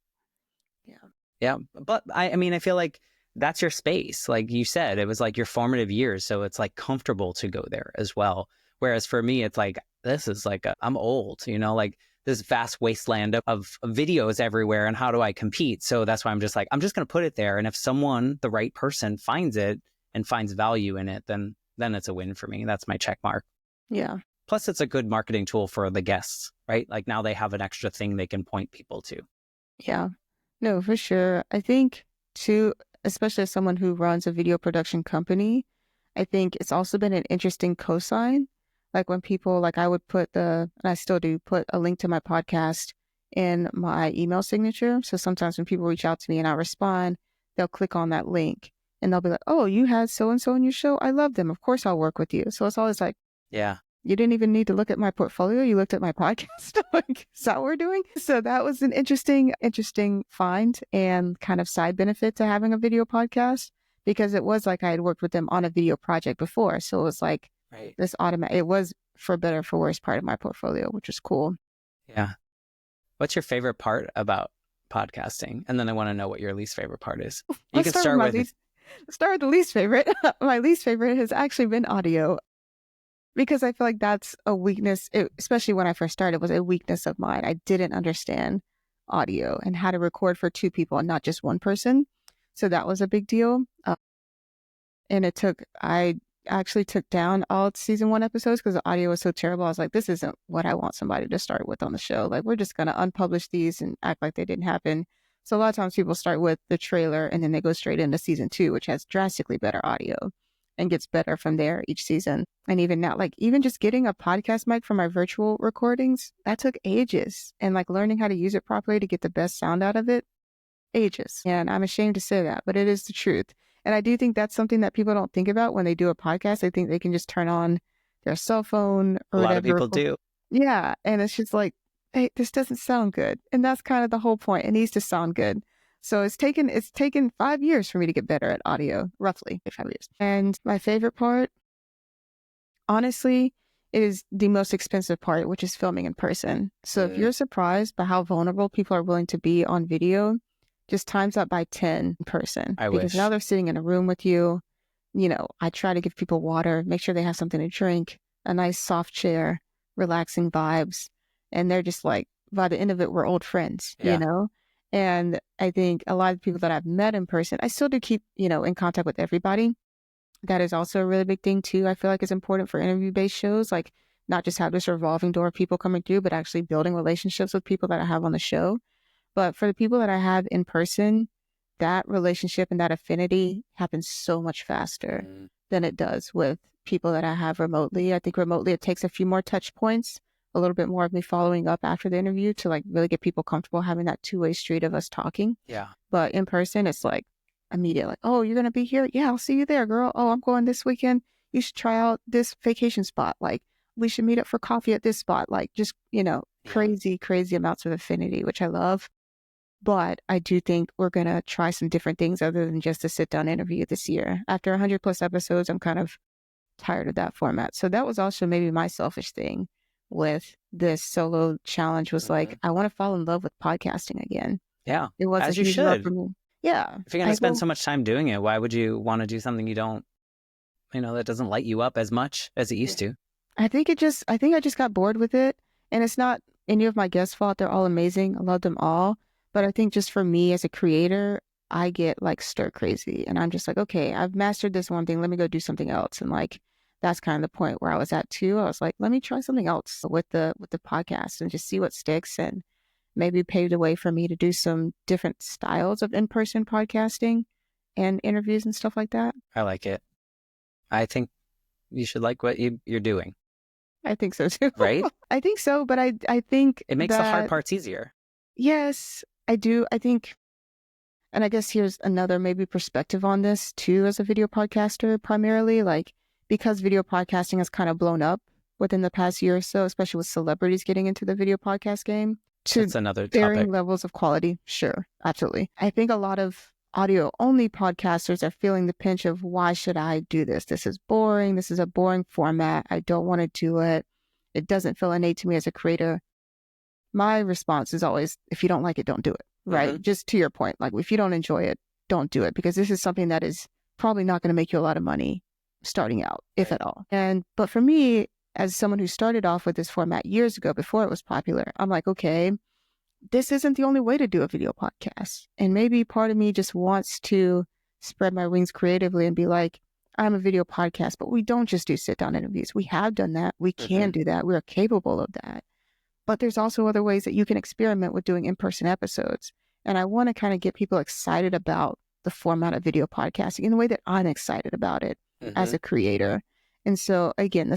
Yeah. Yeah. But I mean, I feel like that's your space. Like you said, it was like your formative years. So it's like comfortable to go there as well. Whereas for me, it's like, this is like, I'm old, like this vast wasteland of videos everywhere. And how do I compete? So that's why I'm just like, I'm just going to put it there. And if someone, the right person, finds it and finds value in it, then it's a win for me. That's my check mark. Yeah. Plus, it's a good marketing tool for the guests, right? Like now they have an extra thing they can point people to. Yeah. No, for sure. I think too, especially as someone who runs a video production company, I think it's also been an interesting cosign. Like when people, like I would put and I still do, put a link to my podcast in my email signature. So sometimes when people reach out to me and I respond, they'll click on that link and they'll be like, oh, you had so and so on your show. I love them. Of course I'll work with you. So it's always like, Yeah. you didn't even need to look at my portfolio. You looked at my podcast. Like, is that what we're doing? So that was an interesting find and kind of side benefit to having a video podcast, because it was like I had worked with them on a video project before. So it was like Right. this automatic, it was for better, for worse part of my portfolio, which was cool. Yeah. What's your favorite part about podcasting? And then I want to know what your least favorite part is. You Let's can start with start with let's start with the least favorite. My least favorite has actually been audio, because I feel like that's a weakness, especially when I first started, was a weakness of mine. I didn't understand audio and how to record for two people and not just one person. So that was a big deal. And I actually took down all season 1 episodes because the audio was so terrible. I was like, this isn't what I want somebody to start with on the show. Like, we're just going to unpublish these and act like they didn't happen. So a lot of times people start with the trailer and then they go straight into season 2, which has drastically better audio and gets better from there each season. And even now, like, even just getting a podcast mic for my virtual recordings, that took ages. And like learning how to use it properly to get the best sound out of it, ages. And I'm ashamed to say that, but it is the truth. And I do think that's something that people don't think about when they do a podcast. They think they can just turn on their cell phone or A lot whatever. of people do. Yeah. And it's just like, hey, this doesn't sound good. And that's kind of the whole point. It needs to sound good. So it's taken 5 years for me to get better at audio, roughly 5 years. And my favorite part, honestly, is the most expensive part, which is filming in person. So if you're surprised by how vulnerable people are willing to be on video, just times that by 10 in person. I because wish. now they're sitting in a room with you. You know, I try to give people water, make sure they have something to drink, a nice soft chair, relaxing vibes. And they're just like, by the end of it, we're old friends, Yeah. you know? And I think a lot of people that I've met in person, I still do keep, in contact with everybody. That is also a really big thing too. I feel like it's important for interview-based shows, like not just have this revolving door of people coming through, but actually building relationships with people that I have on the show. But for the people that I have in person, that relationship and that affinity happens so much faster than it does with people that I have remotely. I think remotely it takes a few more touch points, a little bit more of me following up after the interview to like really get people comfortable having that two-way street of us talking. Yeah. But in person, it's like immediate, like, oh, you're going to be here? Yeah, I'll see you there, girl. Oh, I'm going this weekend. You should try out this vacation spot. Like, we should meet up for coffee at this spot. Like, just, crazy, crazy amounts of affinity, which I love. But I do think we're going to try some different things other than just a sit down interview this year. After 100 plus episodes, I'm kind of tired of that format. So that was also maybe my selfish thing with this solo challenge was like, I want to fall in love with podcasting again. Yeah. It was as a you huge love should. for me. Yeah. If you're going to spend so much time doing it, why would you want to do something you don't, that doesn't light you up as much as it used to? I think I just got bored with it. And it's not any of my guests' fault. They're all amazing. I love them all. But I think just for me as a creator, I get like stir crazy and I'm just like, okay, I've mastered this one thing. Let me go do something else. And like, that's kind of the point where I was at too. I was like, let me try something else with the podcast and just see what sticks and maybe pave the way for me to do some different styles of in-person podcasting and interviews and stuff like that. I like it. I think you should like what you're doing. I think so too. Right? I think so, but I think it makes the hard parts easier. Yes, I do. I think, and I guess here's another maybe perspective on this too as a video podcaster primarily, like because video podcasting has kind of blown up within the past year or so, especially with celebrities getting into the video podcast game to That's another varying topic. levels of quality. Sure, absolutely. I think a lot of audio only podcasters are feeling the pinch of why should I do this? This is boring. This is a boring format. I don't want to do it. It doesn't feel innate to me as a creator. My response is always, if you don't like it, don't do it, right? Just to your point, like if you don't enjoy it, don't do it because this is something that is probably not going to make you a lot of money starting out, if at all. But for me, as someone who started off with this format years ago before it was popular, I'm like, okay, this isn't the only way to do a video podcast. And maybe part of me just wants to spread my wings creatively and be like, I'm a video podcast, but we don't just do sit down interviews. We have done that. We can do that. We are capable of that. But there's also other ways that you can experiment with doing in-person episodes. And I want to kind of get people excited about the format of video podcasting in the way that I'm excited about it as a creator. And so again,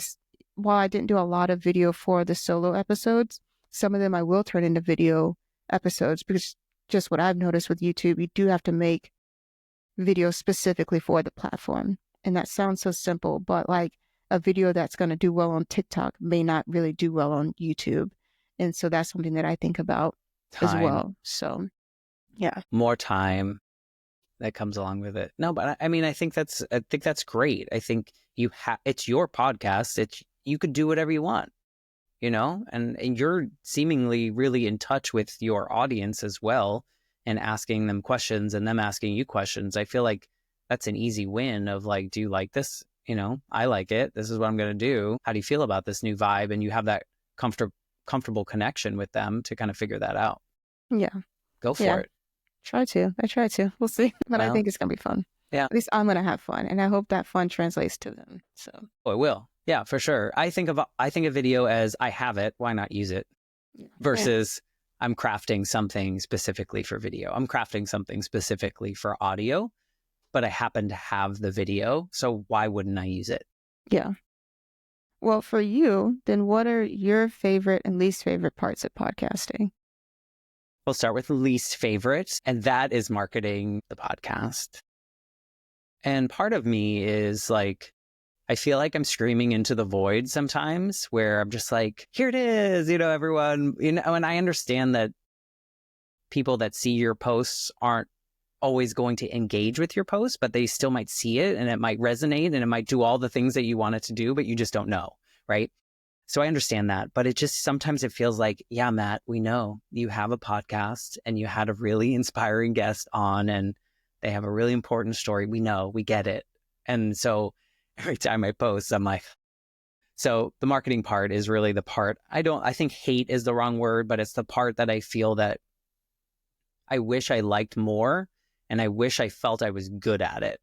while I didn't do a lot of video for the solo episodes, some of them I will turn into video episodes because just what I've noticed with YouTube, you do have to make videos specifically for the platform. And that sounds so simple, but like a video that's going to do well on TikTok may not really do well on YouTube. And so that's something that I think about as well. So, yeah. More time that comes along with it. No, but I mean, I think that's great. I think it's your podcast. You could do whatever you want, and you're seemingly really in touch with your audience as well and asking them questions and them asking you questions. I feel like that's an easy win of like, do you like this? I like it. This is what I'm going to do. How do you feel about this new vibe? And you have that comfortable connection with them to kind of figure that out. Yeah. Go for Yeah. it. Try to. I try to. We'll see. But I Well, think it's going to be fun. yeah. At least I'm going to have fun. And I hope that fun translates to them. So, Oh, it will. Yeah, for sure. I think of video as I have it, why not use it? yeah. Yeah. Versus I'm crafting something specifically for video. I'm crafting something specifically for audio, but I happen to have the video, so why wouldn't I use it? Yeah. Well, for you, then what are your favorite and least favorite parts of podcasting? We'll start with least favorite, and that is marketing the podcast. And part of me is like, I feel like I'm screaming into the void sometimes where I'm just like, here it is, everyone, and I understand that people that see your posts aren't always going to engage with your posts, but they still might see it and it might resonate and it might do all the things that you want it to do, but you just don't know, right? So I understand that, but it just sometimes it feels like, yeah, Matt, we know you have a podcast and you had a really inspiring guest on and they have a really important story. We know, we get it. And so every time I post, I'm like, so the marketing part is really the part I think hate is the wrong word, but it's the part that I feel that I wish I liked more and I wish I felt I was good at it.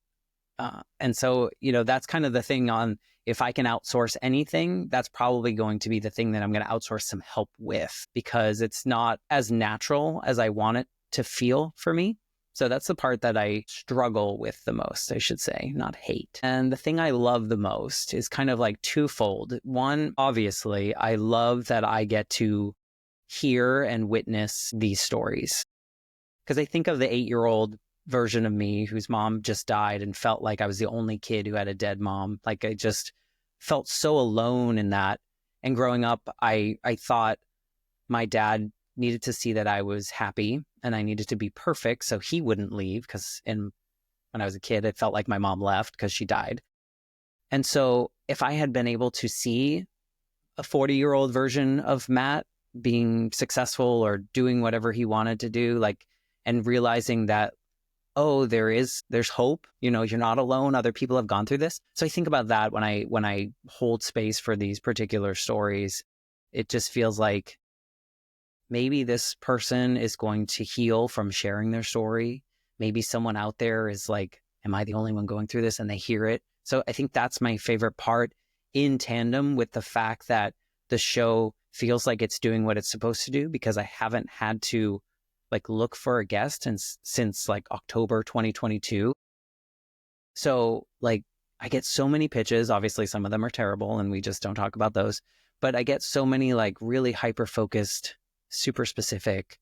And so, that's kind of the thing on if I can outsource anything, that's probably going to be the thing that I'm going to outsource some help with because it's not as natural as I want it to feel for me. So that's the part that I struggle with the most, I should say, not hate. And the thing I love the most is kind of like twofold. One, obviously, I love that I get to hear and witness these stories. Because I think of the 8-year-old version of me whose mom just died and felt like I was the only kid who had a dead mom. Like I just felt so alone in that. And growing up, I thought my dad needed to see that I was happy and I needed to be perfect so he wouldn't leave because when I was a kid, it felt like my mom left because she died. And so if I had been able to see a 40-year-old version of Matt being successful or doing whatever he wanted to do, like, and realizing that, oh, there's hope, you're not alone. Other people have gone through this. So I think about that when I hold space for these particular stories. It just feels like maybe this person is going to heal from sharing their story. Maybe someone out there is like, am I the only one going through this? And they hear it. So I think that's my favorite part in tandem with the fact that the show feels like it's doing what it's supposed to do because I haven't had to like look for a guest since like October 2022. So like I get so many pitches. Obviously some of them are terrible and we just don't talk about those, but I get so many like really hyper-focused, super specific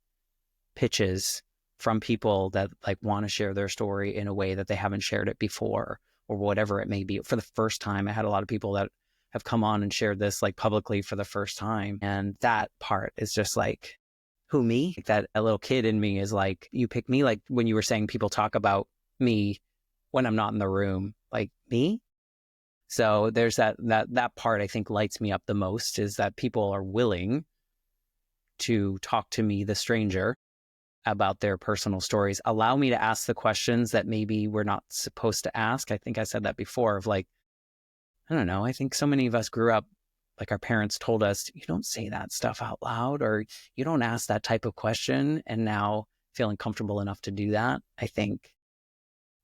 pitches from people that like want to share their story in a way that they haven't shared it before or whatever it may be. For the first time, I had a lot of people that have come on and shared this like publicly for the first time. And that part is just like, who, me? Like that a little kid in me is like, you pick me, like when you were saying people talk about me when I'm not in the room, like me. So there's that part I think lights me up the most is that people are willing to talk to me, the stranger, about their personal stories, allow me to ask the questions that maybe we're not supposed to ask. I think I said that before of like, I don't know. I think so many of us grew up like our parents told us, you don't say that stuff out loud or you don't ask that type of question. And now feeling comfortable enough to do that, I think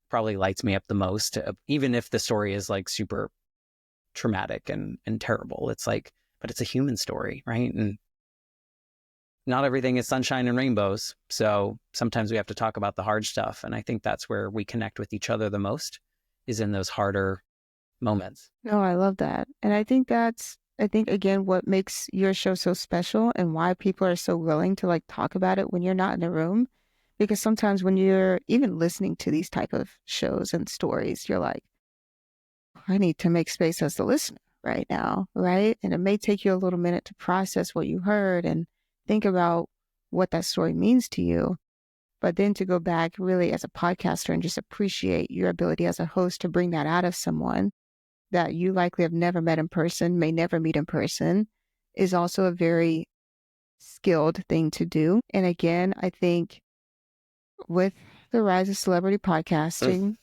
probably lights me up the most, even if the story is like super traumatic and terrible. It's like, but it's a human story, right? And not everything is sunshine and rainbows. So sometimes we have to talk about the hard stuff. And I think that's where we connect with each other the most is in those harder moments. No, I love that. And I think again, what makes your show so special and why people are so willing to like talk about it when you're not in the room. Because sometimes when you're even listening to these type of shows and stories, you're like, I need to make space as the listener right now, right? And it may take you a little minute to process what you heard and think about what that story means to you. But then to go back really as a podcaster and just appreciate your ability as a host to bring that out of someone that you likely have never met in person, may never meet in person, is also a very skilled thing to do. And again, I think with the rise of celebrity podcasting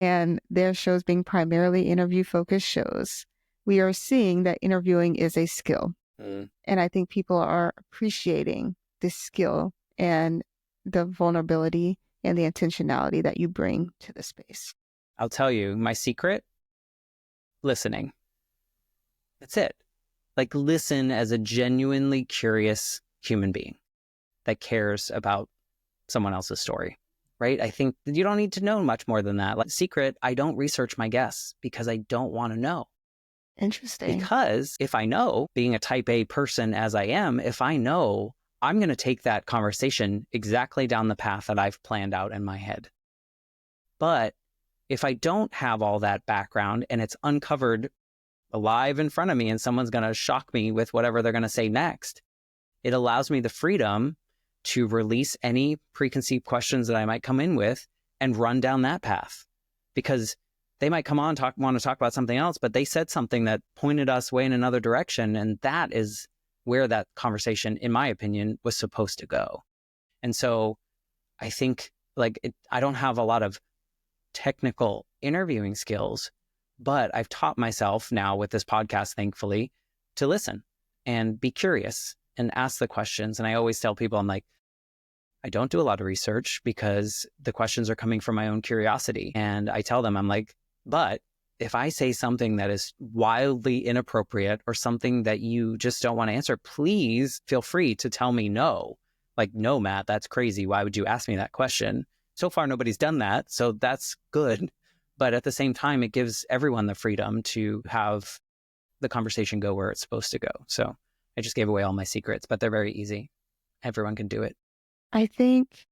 and their shows being primarily interview focused shows, we are seeing that interviewing is a skill. And I think people are appreciating this skill and the vulnerability and the intentionality that you bring to the space. I'll tell you my secret: listening. That's it. Like, listen as a genuinely curious human being that cares about someone else's story, right? I think you don't need to know much more than that. Like, secret, I don't research my guests because I don't want to know. Interesting. Because if I know, being a type A person as I am, if I know, I'm going to take that conversation exactly down the path that I've planned out in my head. But if I don't have all that background and it's uncovered alive in front of me and someone's going to shock me with whatever they're going to say next, it allows me the freedom to release any preconceived questions that I might come in with and run down that path. Because they might come on, want to talk about something else, but they said something that pointed us way in another direction. And that is where that conversation, in my opinion, was supposed to go. And so I think I don't have a lot of technical interviewing skills, but I've taught myself now with this podcast, thankfully, to listen and be curious and ask the questions. And I always tell people, I'm like, I don't do a lot of research because the questions are coming from my own curiosity. And I tell them, I'm like, but if I say something that is wildly inappropriate or something that you just don't want to answer, please feel free to tell me no. Like, no, Matt, that's crazy. Why would you ask me that question? So far, nobody's done that. So that's good. But at the same time, it gives everyone the freedom to have the conversation go where it's supposed to go. So I just gave away all my secrets, but they're very easy. Everyone can do it. I think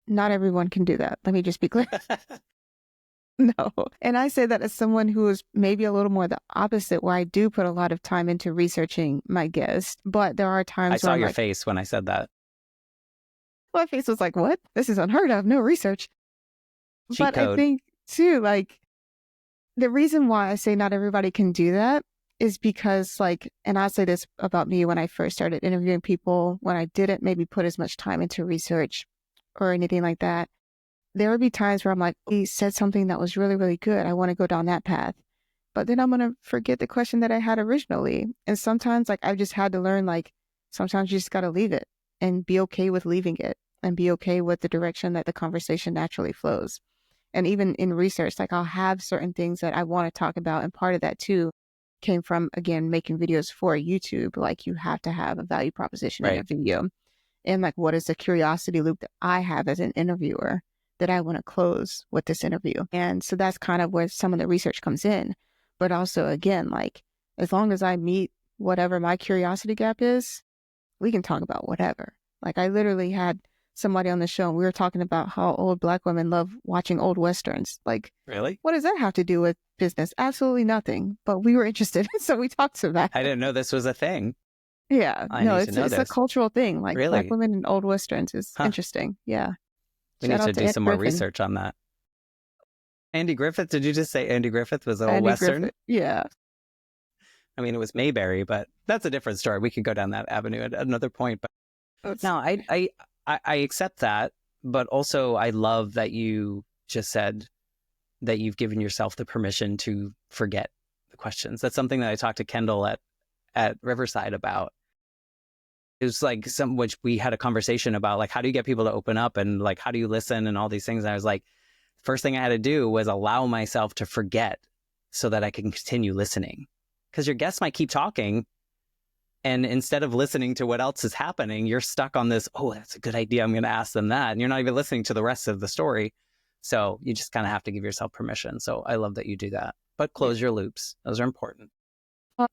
not everyone can do that. Let me just be clear. No. And I say that as someone who is maybe a little more the opposite, where I do put a lot of time into researching my guests. But there are times I saw where your face when I said that. my face was like, what? This is unheard of. No research. Cheat But code. I think too, like, the reason why I say not everybody can do that is because, like, and I'll say this about me when I first started interviewing people, when I didn't maybe put as much time into research or anything like that, there would be times where I'm like, he said something that was really, really good. I want to go down that path. But then I'm going to forget the question that I had originally. And sometimes, like, I've just had to learn, like, sometimes you just got to leave it and be okay with leaving it and be okay with the direction that the conversation naturally flows. And even in research, like, I'll have certain things that I want to talk about. And part of that too came from, again, making videos for YouTube. Like, you have to have a value proposition in a Right. video. And like, what is the curiosity loop that I have as an interviewer that I want to close with this interview? And so that's kind of where some of the research comes in. But also, again, like, as long as I meet whatever my curiosity gap is, we can talk about whatever. Like, I literally had somebody on the show and we were talking about how old Black women love watching old Westerns. Like, Really? what does that have to do with business? Absolutely nothing. But we were interested. So we talked to that. I didn't know this was a thing. Yeah. I No, need to know it's a this. cultural thing. Like, Black Really? women in old Westerns is Huh. interesting. Yeah. We Shout need to out to do Ed some more Griffin. research on that. Andy Griffith? Did you just say Andy Griffith was an old Andy Western? Griffith. Yeah. I mean, it was Mayberry, but that's a different story. We could go down that avenue at another point. But That's, no, I accept that. But also, I love that you just said that you've given yourself the permission to forget the questions. That's something that I talked to Kendall at Riverside about. It was like which we had a conversation about, like, how do you get people to open up and like, how do you listen and all these things. And I was like, first thing I had to do was allow myself to forget so that I can continue listening. Because your guests might keep talking. And instead of listening to what else is happening, you're stuck on this, oh, that's a good idea, I'm going to ask them that. And you're not even listening to the rest of the story. So you just kind of have to give yourself permission. So I love that you do that. But close your loops. Those are important.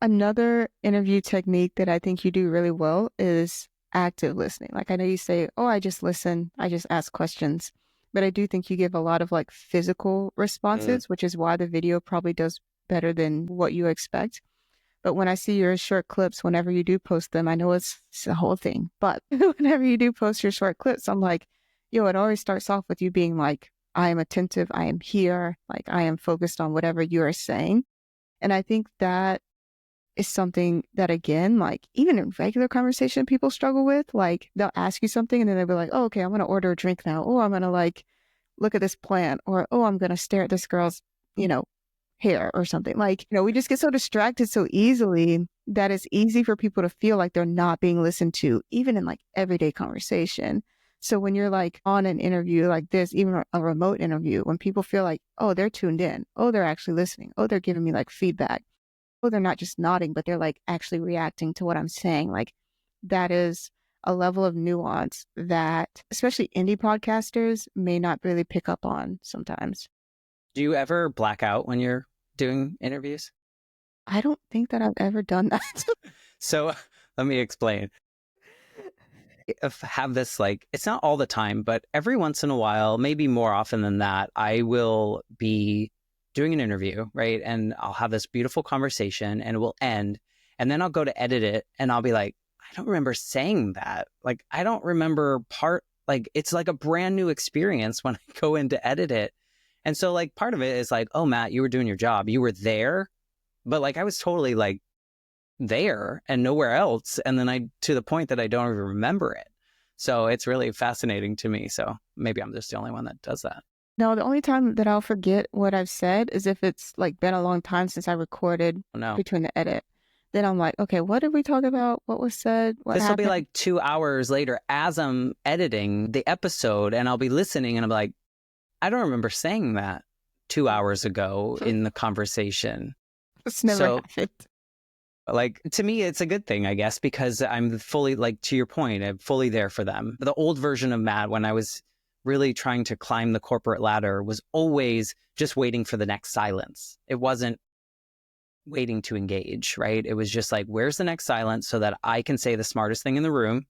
Another interview technique that I think you do really well is active listening. Like, I know you say, oh, I just listen, I just ask questions. But I do think you give a lot of like physical responses, which is why the video probably does better than what you expect. But when I see your short clips, whenever you do post them, I know it's a whole thing, but whenever you do post your short clips, I'm like, yo, it always starts off with you being like, I am attentive, I am here, like, I am focused on whatever you are saying. And I think that is something that, again, like, even in regular conversation, people struggle with. Like, they'll ask you something and then they'll be like, oh, okay, I'm going to order a drink now. Oh, I'm going to like look at this plant, or, oh, I'm going to stare at this girl's, hair or something. Like, we just get so distracted so easily that it's easy for people to feel like they're not being listened to, even in like everyday conversation. So when you're like on an interview like this, even a remote interview, when people feel like, oh, they're tuned in, oh, they're actually listening, oh, they're giving me like feedback, oh, they're not just nodding, but they're like actually reacting to what I'm saying. Like that is a level of nuance that especially indie podcasters may not really pick up on sometimes. Do you ever black out when you're doing interviews? I don't think that I've ever done that. So let me explain. If have this, like, it's not all the time, but every once in a while, maybe more often than that, I will be doing an interview, right? And I'll have this beautiful conversation and it will end. And then I'll go to edit it and I'll be like, I don't remember saying that. Like, I don't remember like, it's like a brand new experience when I go in to edit it. And so, like, part of it is like, oh, Matt, you were doing your job. You were there. But like, I was totally like, there and nowhere else. And then to the point that I don't even remember it. So it's really fascinating to me. So maybe I'm just the only one that does that. No, the only time that I'll forget what I've said is if it's like been a long time since I recorded No, between the edit. Then I'm like, okay, what did we talk about? What was said? What this will be happened? like 2 hours later as I'm editing the episode and I'll be listening and I'm like, I don't remember saying that 2 hours ago in the conversation. It's never So happened. like, to me, it's a good thing, I guess, because I'm fully, like, to your point, I'm fully there for them. The old version of Matt, when I was really trying to climb the corporate ladder, was always just waiting for the next silence. It wasn't waiting to engage, right? It was just like, where's the next silence so that I can say the smartest thing in the room?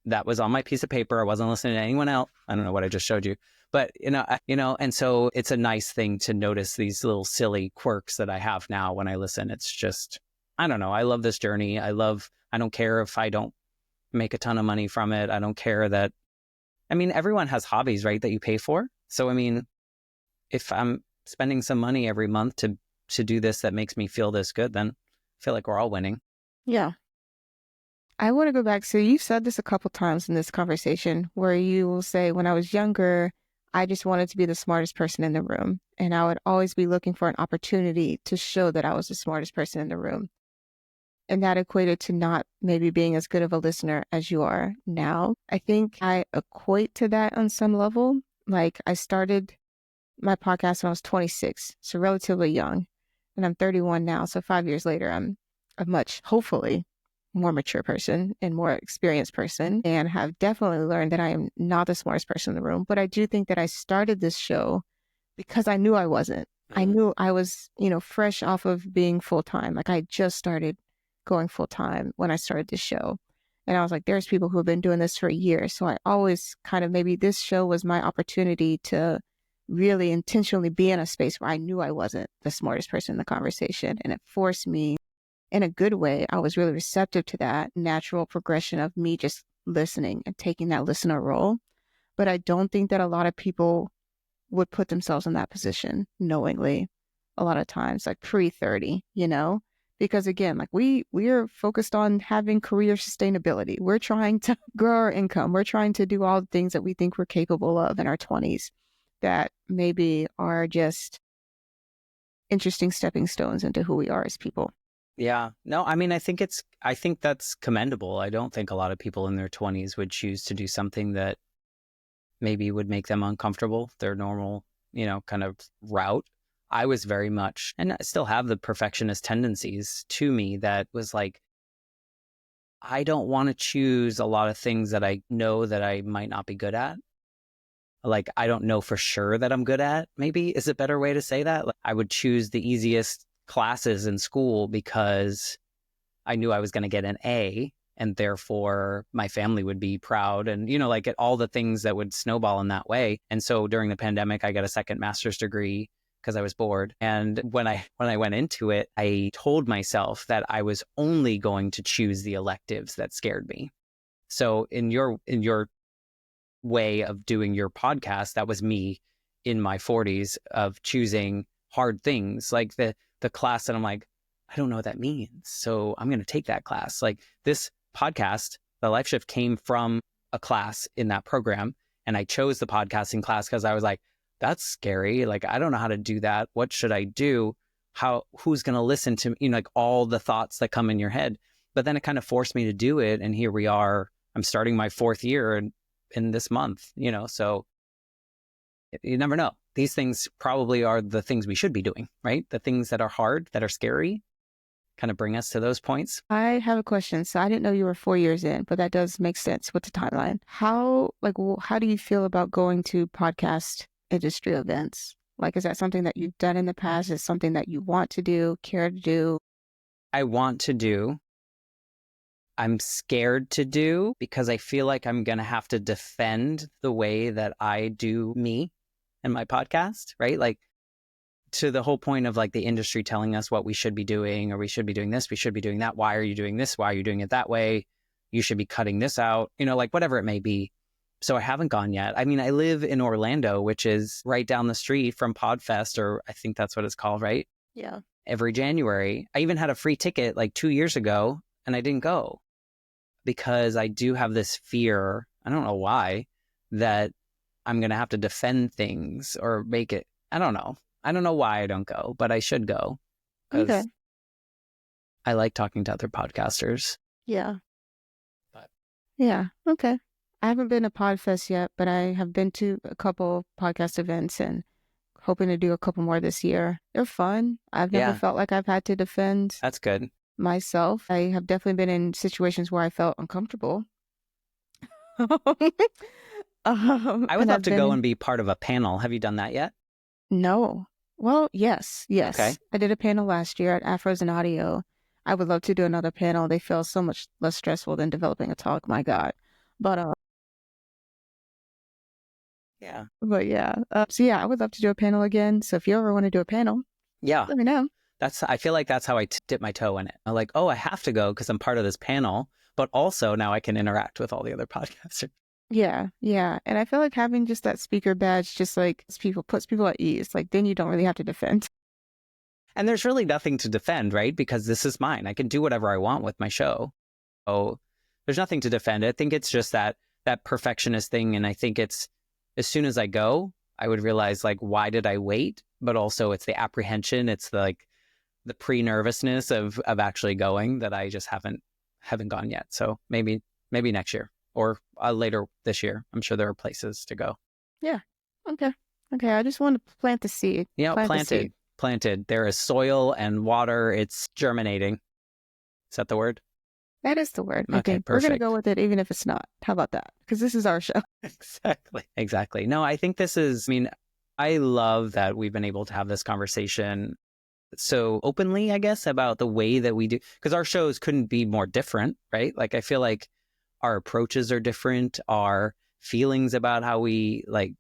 That was on my piece of paper. I wasn't listening to anyone else. I don't know what I just showed you, but and so it's a nice thing to notice these little silly quirks that I have now when I listen. It's just, I don't know. I love this journey. I don't care if I don't make a ton of money from it. I don't care that, I mean, everyone has hobbies, right, that you pay for. So, I mean, if I'm spending some money every month to do this that makes me feel this good, then I feel like we're all winning. Yeah. I want to go back. So you said this a couple times in this conversation where you will say, when I was younger, I just wanted to be the smartest person in the room. And I would always be looking for an opportunity to show that I was the smartest person in the room. And that equated to not maybe being as good of a listener as you are now. I think I equate to that on some level. Like I started my podcast when I was 26, so relatively young. And I'm 31 now. So 5 years later, I'm a much, hopefully, more mature person and more experienced person, and have definitely learned that I am not the smartest person in the room. But I do think that I started this show because I knew I wasn't. I knew I was, fresh off of being full time. Like I just started going full time when I started this show. And I was like, there's people who have been doing this for a year. So I always kind of, maybe this show was my opportunity to really intentionally be in a space where I knew I wasn't the smartest person in the conversation. And it forced me in a good way. I was really receptive to that natural progression of me just listening and taking that listener role. But I don't think that a lot of people would put themselves in that position knowingly a lot of times, like pre-30, because again, like we're focused on having career sustainability. We're trying to grow our income. We're trying to do all the things that we think we're capable of in our 20s that maybe are just interesting stepping stones into who we are as people. Yeah. No, I mean, I think that's commendable. I don't think a lot of people in their 20s would choose to do something that maybe would make them uncomfortable, their normal, kind of route. I was very much, and I still have the perfectionist tendencies to me that was like, I don't want to choose a lot of things that I know that I might not be good at. Like, I don't know for sure that I'm good at, maybe is a better way to say that. Like, I would choose the easiest classes in school because I knew I was going to get an A and therefore my family would be proud and, like all the things that would snowball in that way. And so during the pandemic, I got a second master's degree because I was bored. And when I went into it, I told myself that I was only going to choose the electives that scared me. So in your way of doing your podcast, that was me in my 40s of choosing hard things like the class that I'm like, I don't know what that means. So I'm going to take that class. Like this podcast, the Life Shift came from a class in that program. And I chose the podcasting class because I was like, that's scary. Like, I don't know how to do that. What should I do? Who's going to listen to me? Like all the thoughts that come in your head. But then it kind of forced me to do it. And here we are. I'm starting my 4th year and in this month, so you never know. These things probably are the things we should be doing, right? The things that are hard, that are scary, kind of bring us to those points. I have a question. So I didn't know you were 4 years in, but that does make sense with the timeline. How do you feel about going to podcast industry events? Like, is that something that you've done in the past? Is it something that you want to do, care to do? I want to do. I'm scared to do because I feel like I'm going to have to defend the way that I do me and my podcast, right? Like, to the whole point of like the industry telling us what we should be doing, or we should be doing this, we should be doing that. Why are you doing this? Why are you doing it that way? You should be cutting this out, like whatever it may be. So I haven't gone yet. I mean, I live in Orlando, which is right down the street from Podfest, or I think that's what it's called, right? Yeah. Every January. I even had a free ticket like 2 years ago and I didn't go because I do have this fear, I don't know why, that I'm going to have to defend things or make it, I don't know. I don't know why I don't go, but I should go because Okay. I like talking to other podcasters. Yeah. But Yeah. Okay. I haven't been to Podfest yet, but I have been to a couple podcast events and hoping to do a couple more this year. They're fun. I've never yeah, felt like I've had to defend that's good. myself. I have definitely been in situations where I felt uncomfortable. I would And love I've to go been, and be part of a panel. Have you done that yet? no. Well, yes, Okay. yes. I did a panel last year at Afros and Audio. I would love to do another panel. They feel so much less stressful than developing a talk. My God. But Yeah. But yeah, so yeah, I would love to do a panel again. So if you ever want to do a panel, Yeah. let me know. I feel like that's how I dip my toe in it. I'm like, oh, I have to go because I'm part of this panel, but also now I can interact with all the other podcasters. Yeah, yeah. And I feel like having just that speaker badge just like puts people at ease. Like then you don't really have to defend. And there's really nothing to defend, right? Because this is mine. I can do whatever I want with my show. So there's nothing to defend. I think it's just that perfectionist thing. And I think it's as soon as I go, I would realize like, why did I wait? But also it's the apprehension. It's the pre-nervousness of actually going that I just haven't gone yet. So maybe next year or later this year. I'm sure there are places to go. Yeah. Okay. Okay. I just want to plant the seed. Plant the seed. Planted. There is soil and water. It's germinating. Is that the word? That is the word. I Okay, think we're gonna perfect. go with it, even if it's not. How about that? Because this is our show. Exactly. No, I think this is, I mean, I love that we've been able to have this conversation so openly, I guess, about the way that we do, because our shows couldn't be more different, right? Like, I feel like our approaches are different. Our feelings about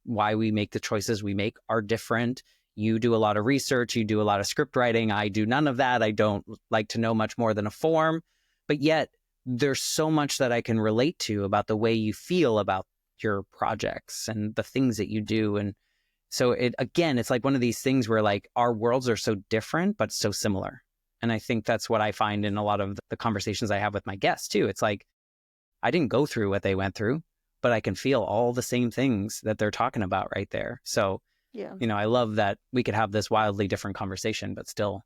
why we make the choices we make are different. You do a lot of research, you do a lot of script writing. I do none of that. I don't like to know much more than a form, but yet there's so much that I can relate to about the way you feel about your projects and the things that you do. And so it's like one of these things where like our worlds are so different, but so similar. And I think that's what I find in a lot of the conversations I have with my guests too. It's like, I didn't go through what they went through, but I can feel all the same things that they're talking about right there. So, Yeah. I love that we could have this wildly different conversation, but still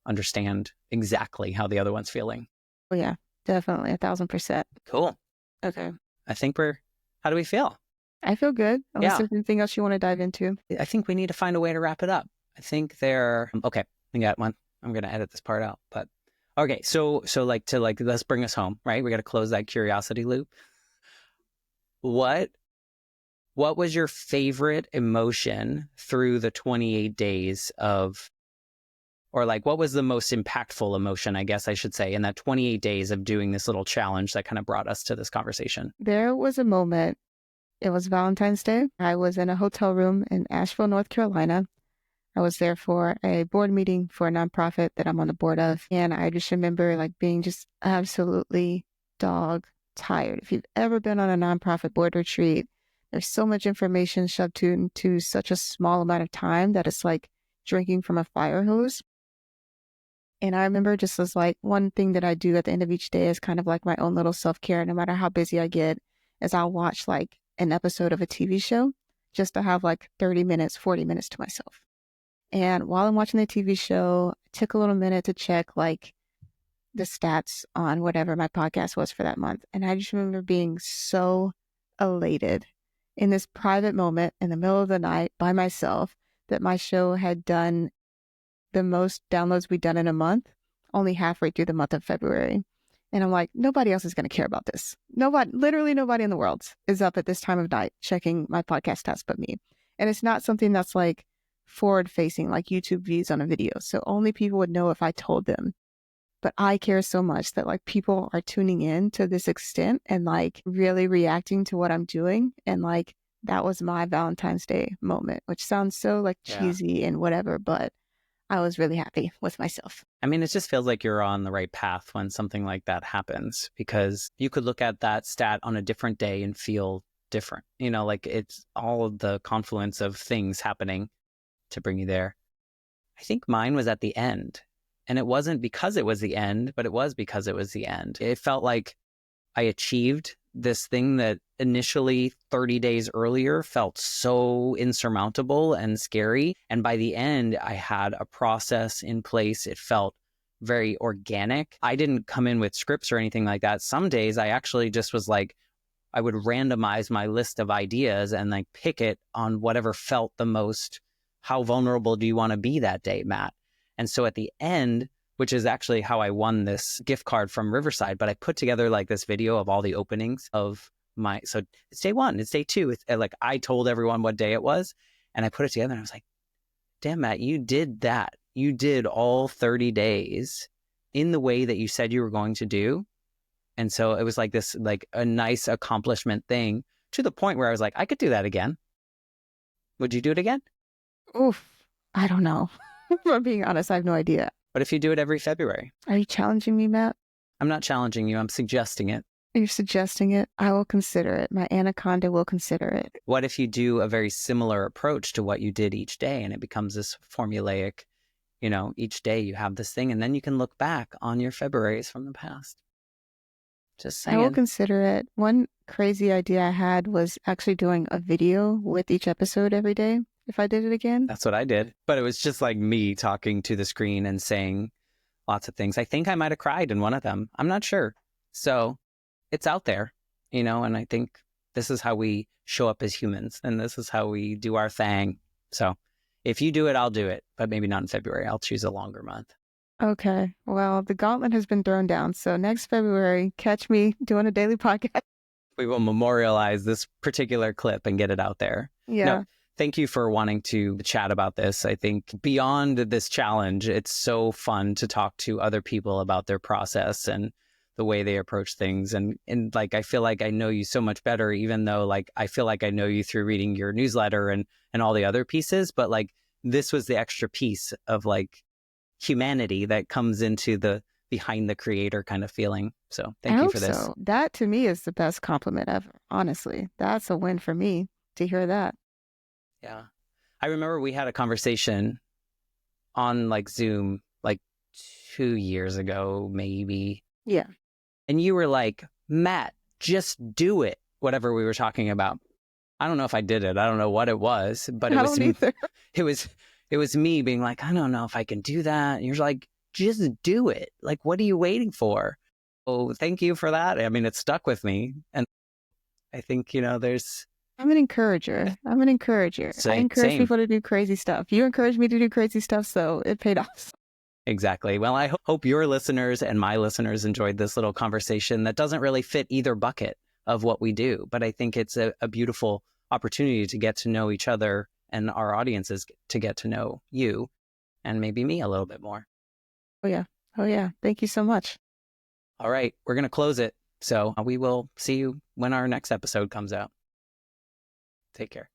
understand exactly how the other one's feeling. Oh yeah, definitely 1,000%. Cool. Okay. I think how do we feel? I feel good. Unless Yeah. there's anything else you want to dive into. I think we need to find a way to wrap it up. I think okay, I got one. I'm going to edit this part out, but okay. So let's bring us home, right? We got to close that curiosity loop. What was your favorite emotion through the 28 days or like, what was the most impactful emotion, I guess I should say, in that 28 days of doing this little challenge that kind of brought us to this conversation? There was a moment. It was Valentine's Day. I was in a hotel room in Asheville, North Carolina. I was there for a board meeting for a nonprofit that I'm on the board of. And I just remember like being just absolutely dog tired. If you've ever been on a nonprofit board retreat, there's so much information shoved into such a small amount of time that it's like drinking from a fire hose. And I remember just as like one thing that I do at the end of each day is kind of like my own little self-care, no matter how busy I get, is I'll watch like an episode of a TV show just to have like 30 minutes, 40 minutes to myself. And while I'm watching the TV show, I took a little minute to check like the stats on whatever my podcast was for that month. And I just remember being so elated in this private moment in the middle of the night by myself that my show had done the most downloads we'd done in a month, only halfway through the month of February. And I'm like, nobody else is going to care about this. Nobody, literally nobody in the world is up at this time of night checking my podcast stats but me. And it's not something that's like forward facing, like YouTube views on a video. So only people would know if I told them. But I care so much that like people are tuning in to this extent and like really reacting to what I'm doing. And like that was my Valentine's Day moment, which sounds so like cheesy and whatever, but I was really happy with myself. I mean, it just feels like you're on the right path when something like that happens, because you could look at that stat on a different day and feel different. You know, like it's all of the confluence of things happening to bring you there. I think mine was at the end, and it wasn't because it was the end, but it was because it was the end. It felt like I achieved this thing that initially 30 days earlier felt so insurmountable and scary. And by the end, I had a process in place. It felt very organic. I didn't come in with scripts or anything like that. Some days I actually just was like, I would randomize my list of ideas and like pick it on whatever felt the most. How vulnerable do you want to be that day, Matt? And so at the end, which is actually how I won this gift card from Riverside, but I put together like this video of all the openings of my, so it's day one, it's day two. It's like, I told everyone what day it was and I put it together and I was like, damn, Matt, you did that. You did all 30 days in the way that you said you were going to do. And so it was like this, like a nice accomplishment thing, to the point where I was like, I could do that again. Would you do it again? Oof, I don't know. If I'm being honest, I have no idea. What if you do it every February? Are you challenging me, Matt? I'm not challenging you. I'm suggesting it. You're suggesting it. I will consider it. My anaconda will consider it. What if you do a very similar approach to what you did each day and it becomes this formulaic, you know, each day you have this thing and then you can look back on your Februarys from the past. Just saying. I will consider it. One crazy idea I had was actually doing a video with each episode every day if I did it again. That's what I did. But it was just like me talking to the screen and saying lots of things. I think I might have cried in one of them. I'm not sure. So it's out there, you know, and I think this is how we show up as humans and this is how we do our thing. So if you do it, I'll do it, but maybe not in February. I'll choose a longer month. Okay. Well, the gauntlet has been thrown down. So next February, catch me doing a daily podcast. We will memorialize this particular clip and get it out there. Yeah. No, thank you for wanting to chat about this. I think beyond this challenge, it's so fun to talk to other people about their process and the way they approach things. And like, I feel like I know you so much better, even though like, I feel like I know you through reading your newsletter and all the other pieces. But like, this was the extra piece of like humanity that comes into the behind the creator kind of feeling. So thank you for this. So. That to me is the best compliment ever. Honestly, that's a win for me to hear that. Yeah. I remember we had a conversation on like Zoom like 2 years ago, maybe. Yeah. And you were like, Matt, just do it. Whatever we were talking about. I don't know if I did it. I don't know what it was, but it was either. It was me being like, I don't know if I can do that. And you're like, just do it. Like, what are you waiting for? Oh, thank you for that. I mean, it stuck with me. And I think, you know, I'm an encourager. I encourage people to do crazy stuff. You encouraged me to do crazy stuff, so it paid off. Exactly. Well, I hope your listeners and my listeners enjoyed this little conversation that doesn't really fit either bucket of what we do. But I think it's a beautiful opportunity to get to know each other and our audiences to get to know you and maybe me a little bit more. Oh, yeah. Oh, yeah. Thank you so much. All right. We're going to close it. So we will see you when our next episode comes out. Take care.